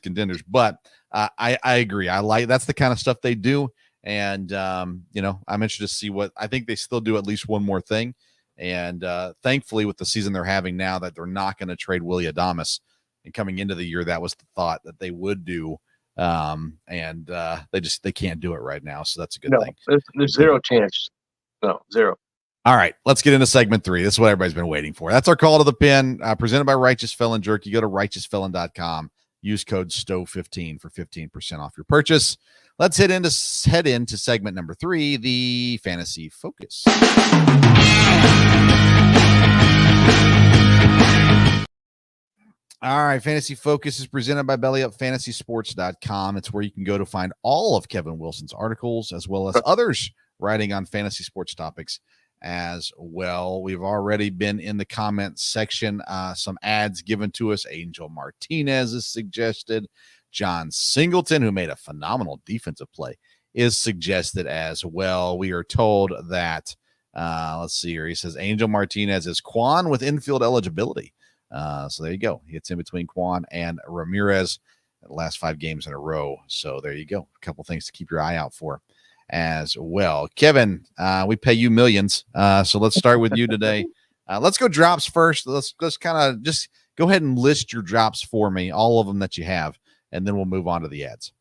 contenders. But I agree. That's the kind of stuff they do. And, I'm interested to see what I think they still do at least one more thing. And thankfully, with the season they're having now, that they're not going to trade Willy Adames. And coming into the year, that was the thought that they would do. And they can't do it right now, so that's a good thing. There's zero chance. No, zero. All right, let's get into segment 3. This is what everybody's been waiting for. That's our call to the pin, presented by Righteous Felon Jerky. Go to righteousfelon.com. Use code STOW15 for 15% off your purchase. Let's head into segment number 3, the Fantasy Focus. All right, Fantasy Focus is presented by BellyUpFantasySports.com. It's where you can go to find all of Kevin Wilson's articles, as well as others writing on fantasy sports topics as well. We've already been in the comments section. Some ads given to us. Angel Martinez is suggested. John Singleton, who made a phenomenal defensive play, is suggested as well. We are told that, let's see here. He says Angel Martinez is Quan with infield eligibility. So there you go. It's in between Quan and Ramirez the last 5 games in a row. So there you go. A couple things to keep your eye out for as well. Kevin, we pay you millions. So let's start with you today. Let's go drops first. Let's kind of just go ahead and list your drops for me, all of them that you have, and then we'll move on to the ads.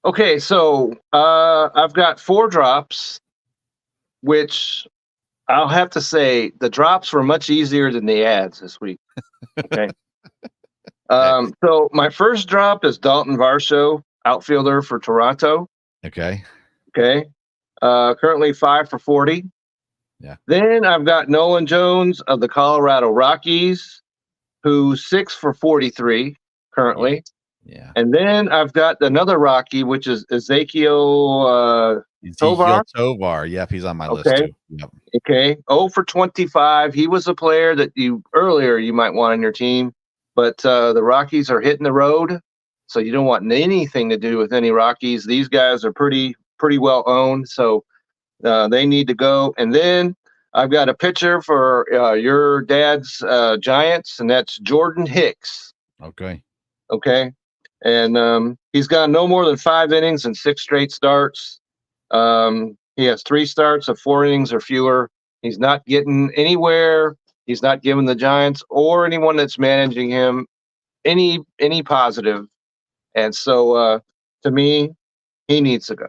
Okay, so I've got 4 drops, which I'll have to say the drops were much easier than the ads this week. Okay. So my first drop is Dalton Varsho, outfielder for Toronto. Okay. Currently 5 for 40. Yeah. Then I've got Nolan Jones of the Colorado Rockies, who's 6 for 43 currently. Yeah. And then I've got another Rocky, which is Ezekiel Tovar. Yep, he's on my list too. Yep. Okay. 0 for 25. He was a player that you might want on your team, but the Rockies are hitting the road, so you don't want anything to do with any Rockies. These guys are pretty well owned, so they need to go. And then I've got a pitcher for your dad's Giants, and that's Jordan Hicks. Okay. And he's got no more than 5 innings and 6 straight starts. He has 3 starts of 4 innings or fewer. He's not getting anywhere. He's not giving the Giants or anyone that's managing him any positive. And so to me, he needs to go.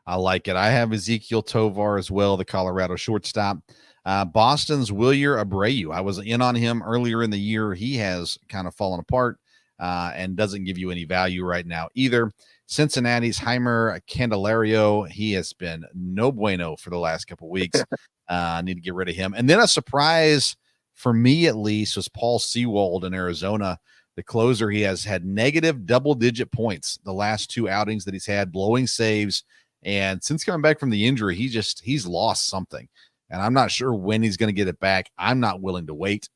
I like it. I have Ezekiel Tovar as well, the Colorado shortstop. Boston's Wilyer Abreu. I was in on him earlier in the year. He has kind of fallen apart and doesn't give you any value right now either. Cincinnati's Heimer Candelario. He has been no bueno for the last couple of weeks. I need to get rid of him. And then a surprise for me, at least, was Paul Sewald in Arizona. The closer, he has had negative double-digit points the last 2 outings that he's had, blowing saves. And since coming back from the injury, he's lost something. And I'm not sure when he's going to get it back. I'm not willing to wait.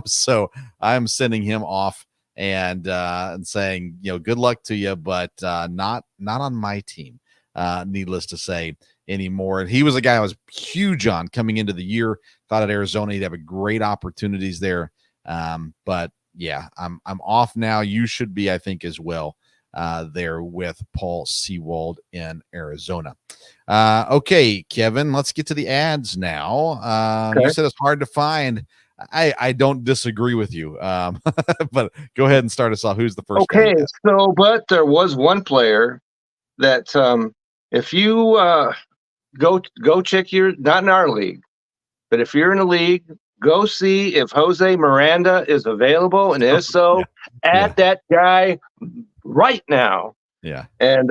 So I'm sending him off and saying, good luck to you, but not on my team, needless to say, anymore. And he was a guy I was huge on coming into the year. Thought at Arizona he'd have a great opportunities there. But yeah, I'm off now. You should be, I think, as well. There with Paul Sewald in Arizona. Okay, Kevin, let's get to the ads now. You said it's hard to find. I don't disagree with you, but go ahead and start us off. Who's the first? Okay, but there was one player that if you go check not in our league, but if you're in a league, go see if Jose Miranda is available, and if so, add that guy right now. Yeah. And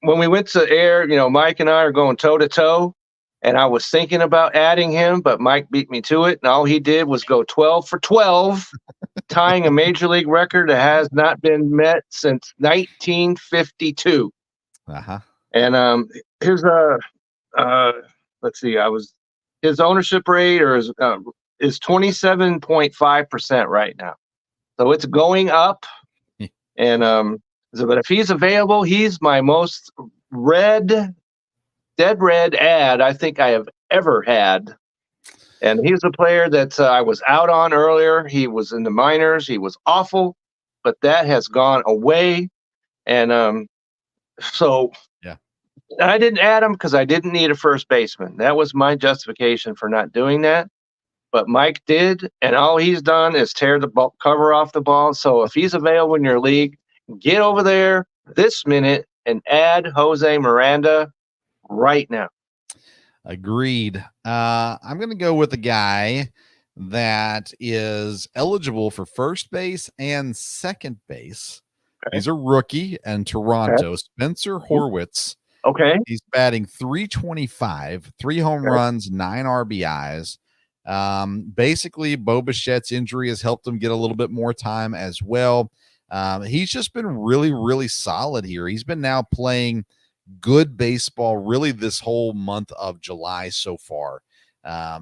when we went to air, Mike and I are going toe to toe, and I was thinking about adding him, but Mike beat me to it. And all he did was go 12 for 12, tying a major league record that has not been met since 1952. And here's let's see, his ownership rate is 27.5% right now. So it's going up. And but if he's available, he's my most dead red ad I think I have ever had. And he's a player that I was out on earlier. He was in the minors. He was awful, but that has gone away. And so I didn't add him because I didn't need a first baseman. That was my justification for not doing that. But Mike did, and all he's done is tear the cover off the ball. So if he's available in your league, Get over there this minute and add Jose Miranda right now. Agreed. I'm going to go with a guy that is eligible for first base and second base. Okay. He's a rookie in Toronto, okay. Spencer Horwitz. Okay. He's batting .325, 3 home runs, 9 RBIs. Basically, Bo Bichette's injury has helped him get a little bit more time as well. He's just been really, really solid here. He's been now playing good baseball really this whole month of July so far.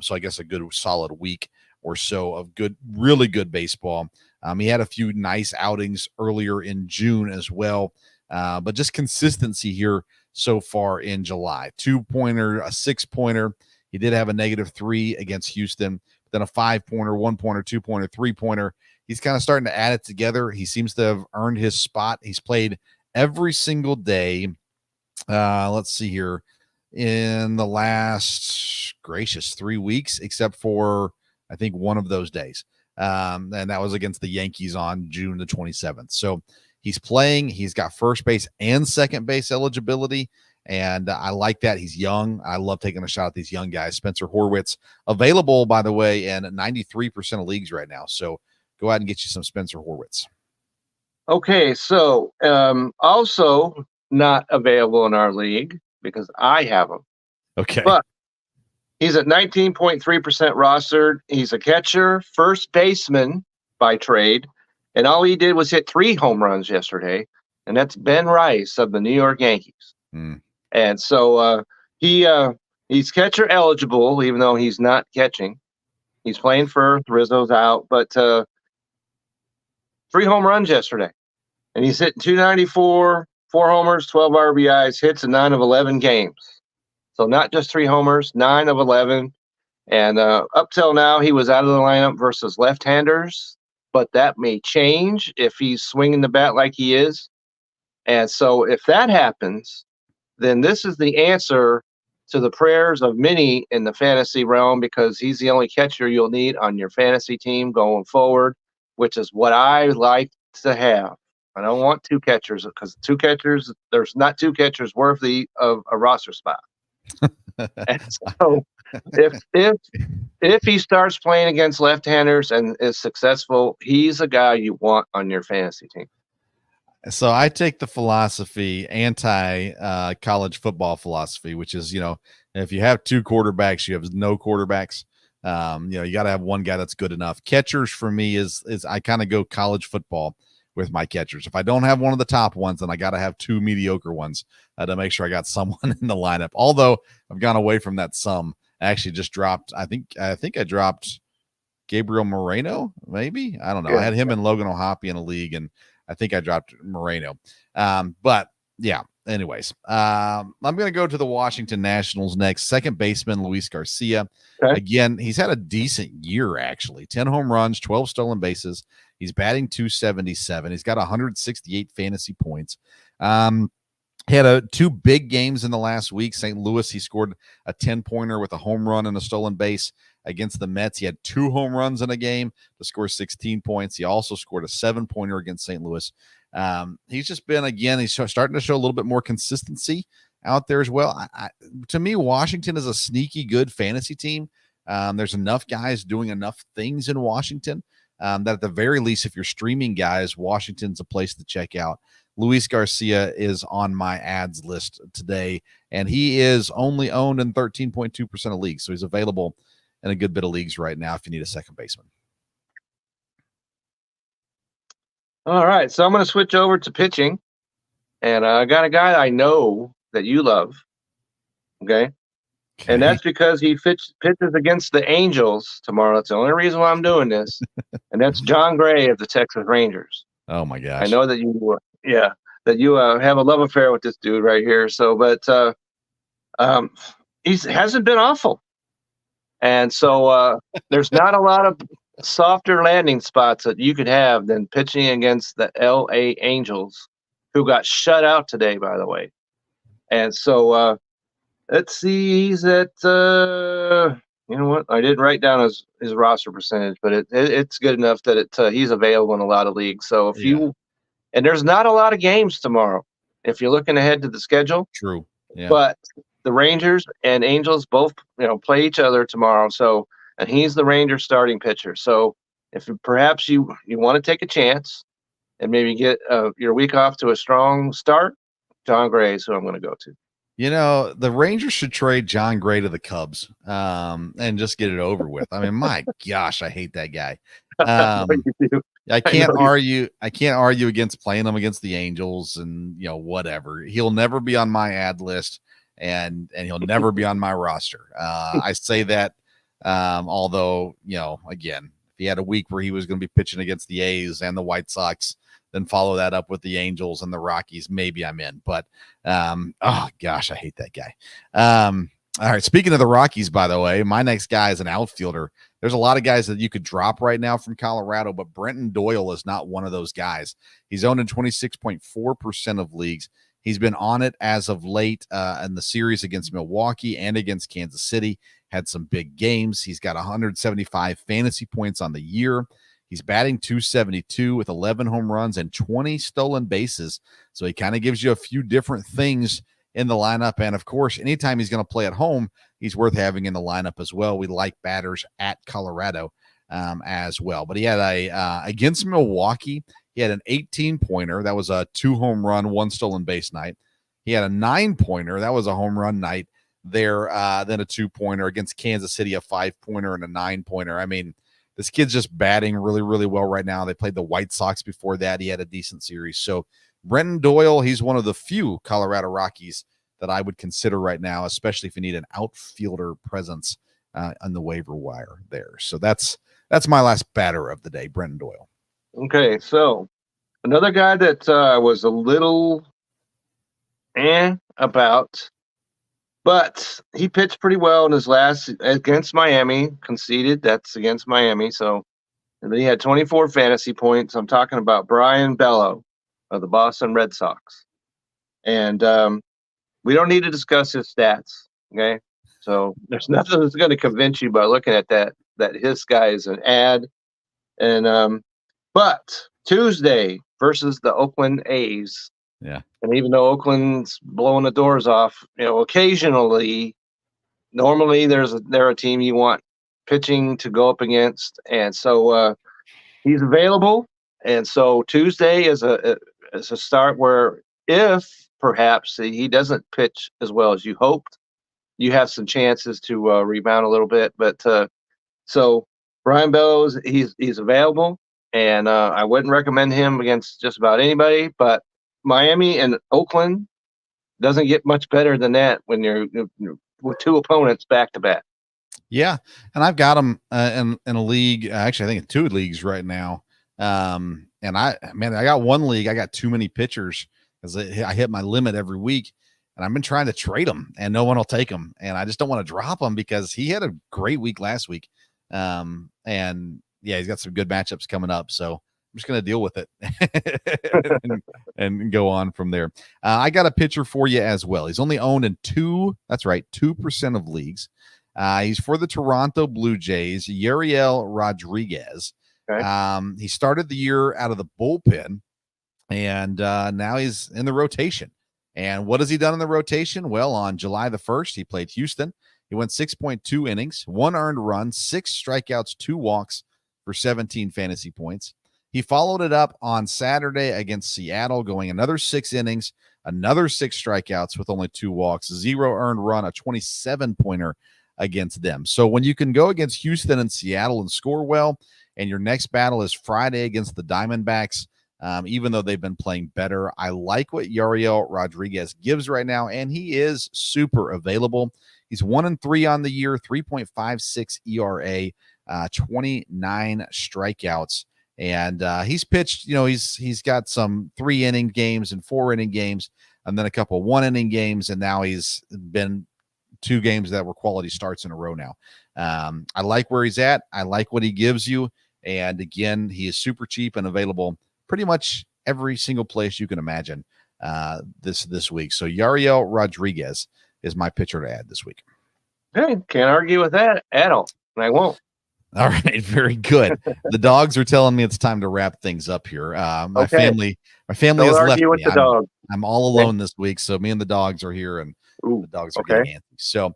So I guess a good solid week or so of good, really good baseball. He had a few nice outings earlier in June as well. But just consistency here so far in July. 2-pointer, a 6-pointer. He did have a -3 against Houston, then a 5-pointer, 1-pointer, 2-pointer, 3-pointer. He's kind of starting to add it together. He seems to have earned his spot. He's played every single day. Let's see here, in the last 3 weeks, except for I think one of those days. And that was against the Yankees on June the 27th. So he's playing. He's got first base and second base eligibility. And I like that. He's young. I love taking a shot at these young guys. Spencer Horwitz, available, by the way, in 93% of leagues right now. So go out and get you some Spencer Horwitz. Okay, so also not available in our league because I have him. Okay. But he's at 19.3% rostered. He's a catcher, first baseman by trade. And all he did was hit 3 home runs yesterday. And that's Ben Rice of the New York Yankees. And so he's catcher eligible, even though he's not catching. He's playing for Rizzo's out, but 3 home runs yesterday. And he's hitting .294, 4 homers, 12 RBIs, hits in 9 of 11 games. So not just 3 homers, 9 of 11. And up till now, he was out of the lineup versus left-handers, but that may change if he's swinging the bat like he is. And so if that happens, then this is the answer to the prayers of many in the fantasy realm, because he's the only catcher you'll need on your fantasy team going forward, which is what I like to have. I don't want 2 catchers, because 2 catchers, there's not 2 catchers worthy of a roster spot. And so if he starts playing against left-handers and is successful, he's a guy you want on your fantasy team. So I take the philosophy, college football philosophy, which is, if you have 2 quarterbacks, you have no quarterbacks. You got to have one guy that's good enough. Catchers for me is I kind of go college football with my catchers. If I don't have one of the top ones, then I got to have 2 mediocre ones to make sure I got someone in the lineup. Although I've gone away from that some. I actually just dropped. I think I dropped Gabriel Moreno. Maybe, I don't know. Yeah. I had him and Logan O'Hoppe in a league, and I think I dropped Moreno. But yeah. Anyways, I'm going to go to the Washington Nationals next. Second baseman Luis Garcia. Okay. Again, he's had a decent year, actually. 10 home runs, 12 stolen bases. He's batting .277. He's got 168 fantasy points. He had 2 big games in the last week. St. Louis, he scored a 10-pointer with a home run and a stolen base. Against the Mets, he had 2 home runs in a game to score 16 points. He also scored a 7-pointer against St. Louis. He's just been, again, he's starting to show a little bit more consistency out there as well. To me, Washington is a sneaky good fantasy team. There's enough guys doing enough things in Washington that at the very least, if you're streaming guys, Washington's a place to check out. Luis Garcia is on my ads list today, and he is only owned in 13.2% of leagues. So he's available in a good bit of leagues right now if you need a second baseman. All right, so I'm going to switch over to pitching, and I got a guy I know that you love, okay? And that's because he pitches against the Angels tomorrow. That's the only reason why I'm doing this, and that's John Gray of the Texas Rangers. Oh, my gosh. I know that you have a love affair with this dude right here. So, but he hasn't been awful. And so there's not a lot of softer landing spots that you could have than pitching against the LA Angels, who got shut out today, by the way. And so let's see, he's at, you know what? I didn't write down his roster percentage, but it's good enough that he's available in a lot of leagues. So if you And there's not a lot of games tomorrow if you're looking ahead to the schedule. True. Yeah. But the Rangers and Angels both, play each other tomorrow. So, and he's the Rangers starting pitcher. So if perhaps you want to take a chance and maybe get your week off to a strong start, John Gray is who I'm going to go to. The Rangers should trade John Gray to the Cubs and just get it over with. I mean, my gosh, I hate that guy. I can't argue against playing him against the Angels and whatever. He'll never be on my ad list and he'll never be on my roster. I say that although, again, if he had a week where he was going to be pitching against the A's and the White Sox, then follow that up with the Angels and the Rockies, maybe I'm in. But oh gosh, I hate that guy. All right, speaking of the Rockies, by the way, my next guy is an outfielder. There's a lot of guys that you could drop right now from Colorado, but Brenton Doyle is not one of those guys. He's owned in 26.4% of leagues. He's been on it as of late in the series against Milwaukee and against Kansas City. Had some big games. He's got 175 fantasy points on the year. He's batting .272 with 11 home runs and 20 stolen bases. So he kind of gives you a few different things in the lineup. And of course, anytime he's going to play at home, he's worth having in the lineup as well. We like batters at Colorado as well. But he had against Milwaukee, he had an 18-pointer. That was a 2 home run, 1 stolen base night. He had a 9-pointer. That was a home run night there. Then a 2-pointer against Kansas City, a 5-pointer and a 9-pointer. I mean, this kid's just batting really, really well right now. They played the White Sox before that. He had a decent series. So Brenton Doyle, he's one of the few Colorado Rockies that I would consider right now, especially if you need an outfielder presence on the waiver wire there. So that's my last batter of the day, Brenton Doyle. Okay, so another guy that was a little about, but he pitched pretty well in his last against Miami, conceded. That's against Miami. So, and then he had 24 fantasy points. I'm talking about Brian Bello of the Boston Red Sox. And we don't need to discuss his stats. Okay. So there's nothing that's going to convince you by looking at that his guy is an ad. And, but Tuesday versus the Oakland A's. Yeah. And even though Oakland's blowing the doors off, occasionally, normally they're a team you want pitching to go up against. And so he's available. And so Tuesday is a start where if perhaps he doesn't pitch as well as you hoped, you have some chances to rebound a little bit. But so Brian Bellows, he's available. And I wouldn't recommend him against just about anybody, but Miami and Oakland doesn't get much better than that when you're with 2 opponents back to back. Yeah, and I've got him in a league. Actually, I think in 2 leagues right now. And I got 1 league. I got too many pitchers because I hit my limit every week, and I've been trying to trade them, and no one will take them, and I just don't want to drop him because he had a great week last week. And yeah, he's got some good matchups coming up, so I'm just going to deal with it and go on from there. I got a pitcher for you as well. He's only owned in 2% of leagues. He's for the Toronto Blue Jays, Yariel Rodriguez. Okay. He started the year out of the bullpen, and now he's in the rotation. And what has he done in the rotation? Well, on July the 1st, he played Houston. He went 6.2 innings, 1 earned run, 6 strikeouts, 2 walks for 17 fantasy points. He followed it up on Saturday against Seattle, going another 6 innings, another 6 strikeouts with only 2 walks, 0 earned run, a 27-pointer against them. So when you can go against Houston and Seattle and score well, and your next battle is Friday against the Diamondbacks, even though they've been playing better, I like what Yariel Rodriguez gives right now, and he is super available. He's 1-3 on the year, 3.56 ERA, 29 strikeouts. And he's pitched, he's got some 3-inning games and 4-inning games, and then a couple 1-inning games, and now he's been 2 games that were quality starts in a row now. I like where he's at. I like what he gives you. And again, he is super cheap and available pretty much every single place you can imagine this week. So Yariel Rodriguez is my pitcher to add this week. Hey, can't argue with that at all. I won't. All right, very good. The dogs are telling me it's time to wrap things up here. My family Don't has left argue with me. the dog. I'm all alone this week, so me and the dogs are here, and the dogs are getting antsy. So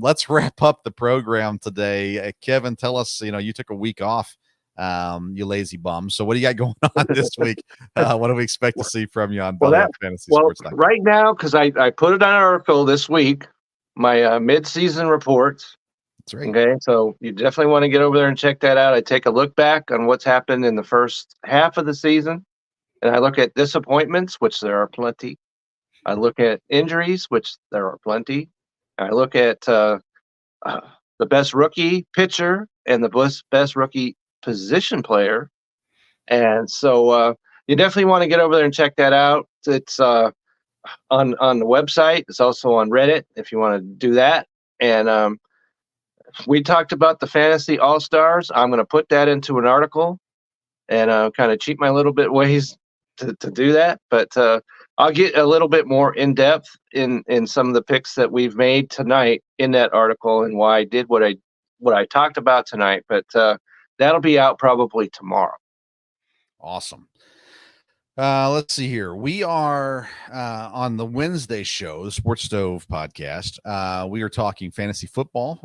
let's wrap up the program today. Kevin, tell us, you took a week off, you lazy bum. So what do you got going on this week? What do we expect to see from you on Belly Up Fantasy Sports? Right now, because I put it on an article this week, my mid-season reports. That's right. Okay, so you definitely want to get over there and check that out. I take a look back on what's happened in the first half of the season, and I look at disappointments, which there are plenty. I look at injuries, which there are plenty. I look at the best rookie pitcher and the best rookie position player. And so you definitely want to get over there and check that out. It's on the website. It's also on Reddit if you want to do that. And we talked about the Fantasy All-Stars. I'm going to put that into an article and kind of cheat my little bit ways to do that. But I'll get a little bit more in depth in some of the picks that we've made tonight in that article and why I did what I talked about tonight. But that'll be out probably tomorrow. Awesome. Let's see here. We are on the Wednesday show, the Sports Stove podcast. We are talking fantasy football.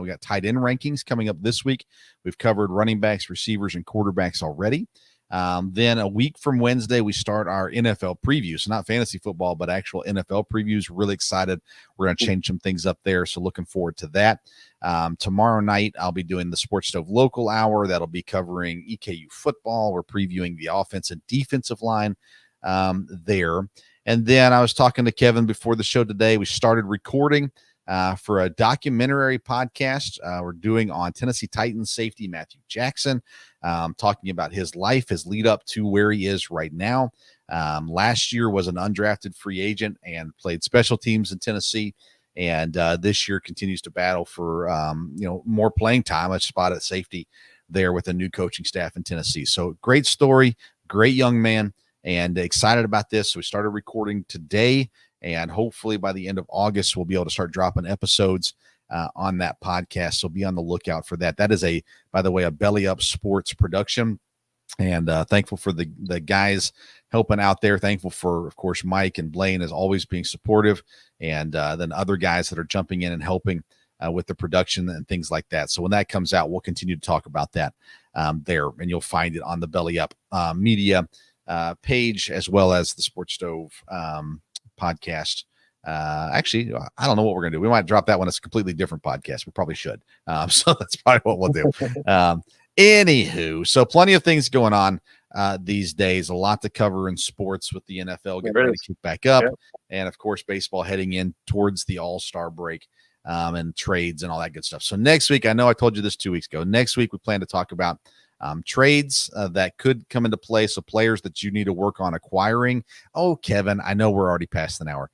We got tight end rankings coming up this week. We've covered running backs, receivers, and quarterbacks already. Then a week from Wednesday, we start our NFL previews. So not fantasy football, but actual NFL previews. Really excited. We're going to change some things up there. So looking forward to that. Tomorrow night, I'll be doing the Sports Stove Local Hour. That'll be covering EKU football. We're previewing the offense and defensive line there. And then I was talking to Kevin before the show today. We started recording for a documentary podcast we're doing on Tennessee Titans safety Matthew Jackson, talking about his life, his lead up to where he is right now. Last year was an undrafted free agent and played special teams in Tennessee. And this year continues to battle for, more playing time, a spot at safety there with a new coaching staff in Tennessee. So great story, great young man, and excited about this. So we started recording today, and hopefully by the end of August, we'll be able to start dropping episodes on that podcast. So be on the lookout for that. That is by the way, a Belly Up Sports production. And thankful for the guys helping out there. Thankful for, of course, Mike and Blaine as always being supportive, and then other guys that are jumping in and helping with the production and things like that. So when that comes out, we'll continue to talk about that there, and you'll find it on the Belly Up Media page as well as the Sports Stove podcast. Actually, I don't know what we're going to do. We might drop that one as a completely different podcast. We probably should. So that's probably what we'll do. Anywho, so plenty of things going on these days. A lot to cover in sports with the NFL getting ready to kick back up. Yeah. And, of course, baseball heading in towards the All-Star break and trades and all that good stuff. So next week, I know I told you this 2 weeks ago. Next week, we plan to talk about trades that could come into play. So players that you need to work on acquiring. Oh, Kevin, I know we're already past an hour.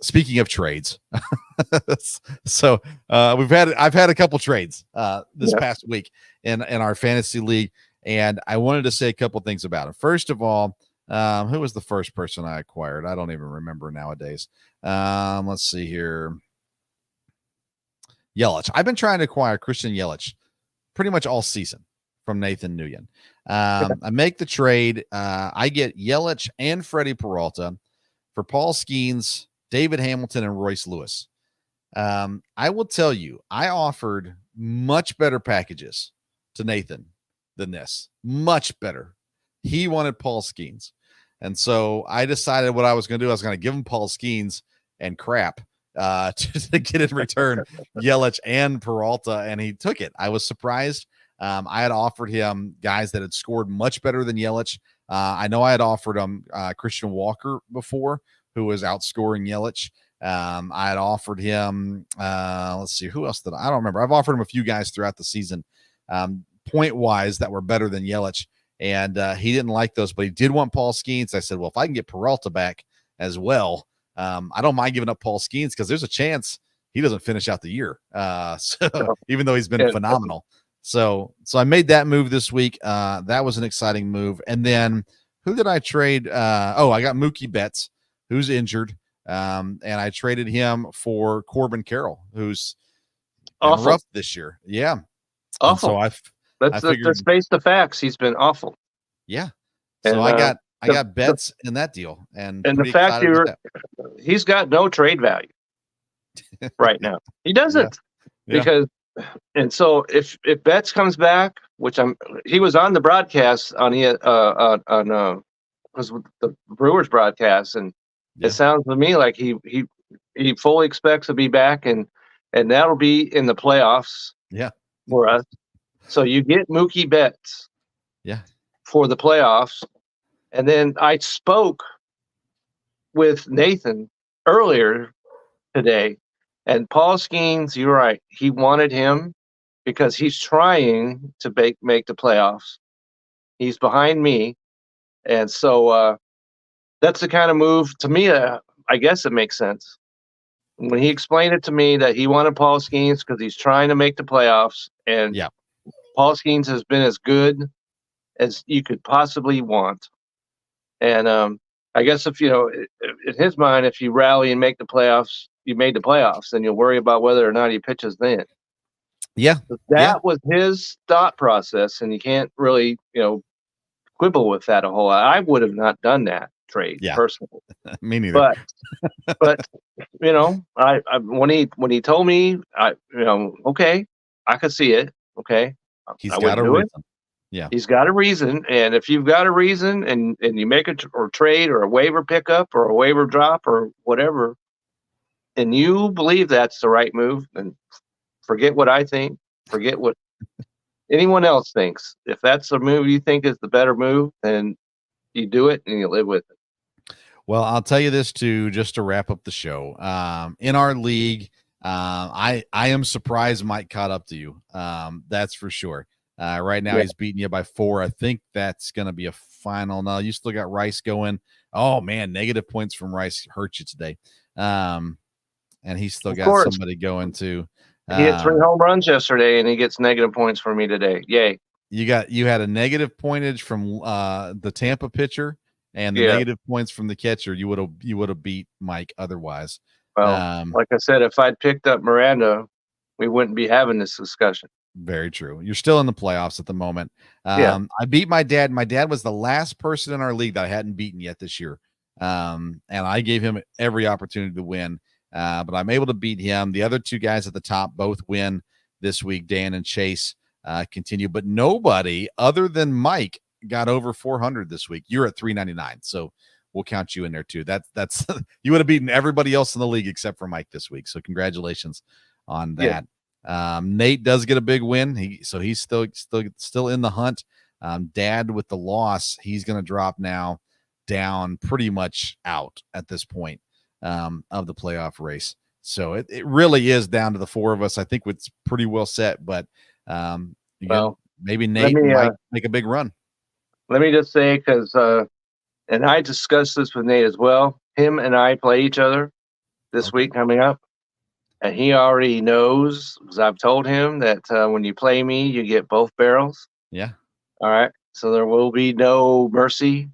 Speaking of trades, so I've had a couple trades this past week in our fantasy league, and I wanted to say a couple things about it. First of all, who was the first person I acquired? I don't even remember nowadays. Let's see here. Yelich. I've been trying to acquire Christian Yelich pretty much all season from Nathan Nguyen. I make the trade. I get Yelich and Freddie Peralta for Paul Skeens, David Hamilton, and Royce Lewis. I will tell you, I offered much better packages to Nathan than this. Much better. He wanted Paul Skeens. And so I decided what I was going to do. I was going to give him Paul Skeens and crap to get in return Yelich and Peralta, and he took it. I was surprised. I had offered him guys that had scored much better than Yelich. I know I had offered him Christian Walker before, who was outscoring Yelich. I had offered him, let's see, who else I don't remember. I've offered him a few guys throughout the season, point-wise, that were better than Yelich, and he didn't like those, but he did want Paul Skeens. I said, well, if I can get Peralta back as well, I don't mind giving up Paul Skeens because there's a chance he doesn't finish out the year, so even though he's been phenomenal. So I made that move this week. That was an exciting move. And then who did I trade? I got Mookie Betts, who's injured. And I traded him for Corbin Carroll, who's rough this year. Yeah. Awful. And so let's face the facts. He's been awful. Yeah. So I got bets in that deal, and the fact he's got no trade value right now. He doesn't because, and so if Betts comes back, which he was on the broadcast on was the Brewers broadcast, and it sounds to me like he fully expects to be back, and that'll be in the playoffs. Yeah, for us. So you get Mookie Betts. Yeah. For the playoffs. And then I spoke with Nathan earlier today, and Paul Skeens, you're right. He wanted him because he's trying to make the playoffs. He's behind me. And so that's the kind of move to me. I guess it makes sense. When he explained it to me that he wanted Paul Skeens because he's trying to make the playoffs, and Paul Skeens has been as good as you could possibly want. And I guess if in his mind, if you rally and make the playoffs, you made the playoffs, then you'll worry about whether or not he pitches then. Yeah. That was his thought process, and you can't really, quibble with that a whole lot. I would have not done that trade personally. Me neither. But I when he told me, okay, I could see it. Okay. He's got a reason. Yeah. He's got a reason. And if you've got a reason and you make a trade or a waiver pickup or a waiver drop or whatever, and you believe that's the right move, then forget what I think, forget what anyone else thinks. If that's the move you think is the better move, then you do it and you live with it. Well, I'll tell you this too, just to wrap up the show. In our league, I am surprised Mike caught up to you. That's for sure. Right now he's beating you by 4. I think that's going to be a final. No, you still got Rice going. Oh man, negative points from Rice hurt you today. And he's still got somebody going too. He had 3 home runs yesterday, and he gets negative points from me today. Yay! You had a negative pointage from the Tampa pitcher, and the negative points from the catcher. You would have beat Mike otherwise. Well, like I said, if I'd picked up Miranda, we wouldn't be having this discussion. Very true. You're still in the playoffs at the moment. I beat my dad. My dad was the last person in our league that I hadn't beaten yet this year. And I gave him every opportunity to win. But I'm able to beat him. The other 2 guys at the top both win this week. Dan and Chase continue, but nobody other than Mike got over 400 this week. You're at 399, so we'll count you in there too. That's you would have beaten everybody else in the league except for Mike this week. So congratulations on that. Nate does get a big win. He's still in the hunt. Dad with the loss, he's going to drop now down pretty much out at this point of the playoff race. So it really is down to the 4 of us. I think it's pretty well set, but maybe Nate might make a big run. Let me just say, because and I discussed this with Nate as well. Him and I play each other this week coming up. And he already knows, because I've told him that when you play me, you get both barrels. Yeah. All right. So there will be no mercy,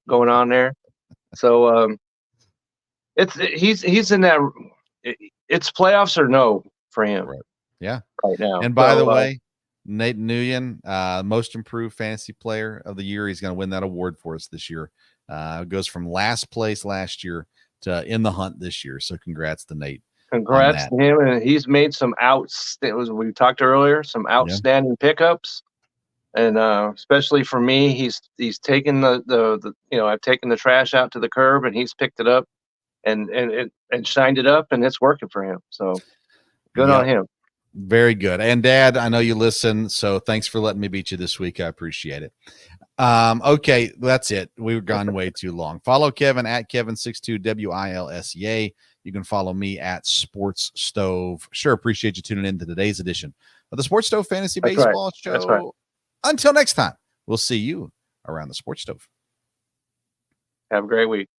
going on there. So he's in that. It's playoffs or no for him. Right. Yeah. Right now. And by the way, Nate Nguyen, most improved fantasy player of the year. He's going to win that award for us this year. Goes from last place last year to in the hunt this year. So congrats to Nate. Congrats to him, and he's made some we talked earlier, some outstanding pickups, and especially for me, he's taken the I've taken the trash out to the curb, and he's picked it up and shined it up, and it's working for him. So good on him. Very good. And Dad, I know you listen, so thanks for letting me beat you this week. I appreciate it. Okay, that's it. We've gone way too long. Follow Kevin at Kevin62 WILSEA. You can follow me at Sports Stove. Sure, appreciate you tuning in to today's edition of the Sports Stove Fantasy Baseball Show. That's right. Until next time, we'll see you around the Sports Stove. Have a great week.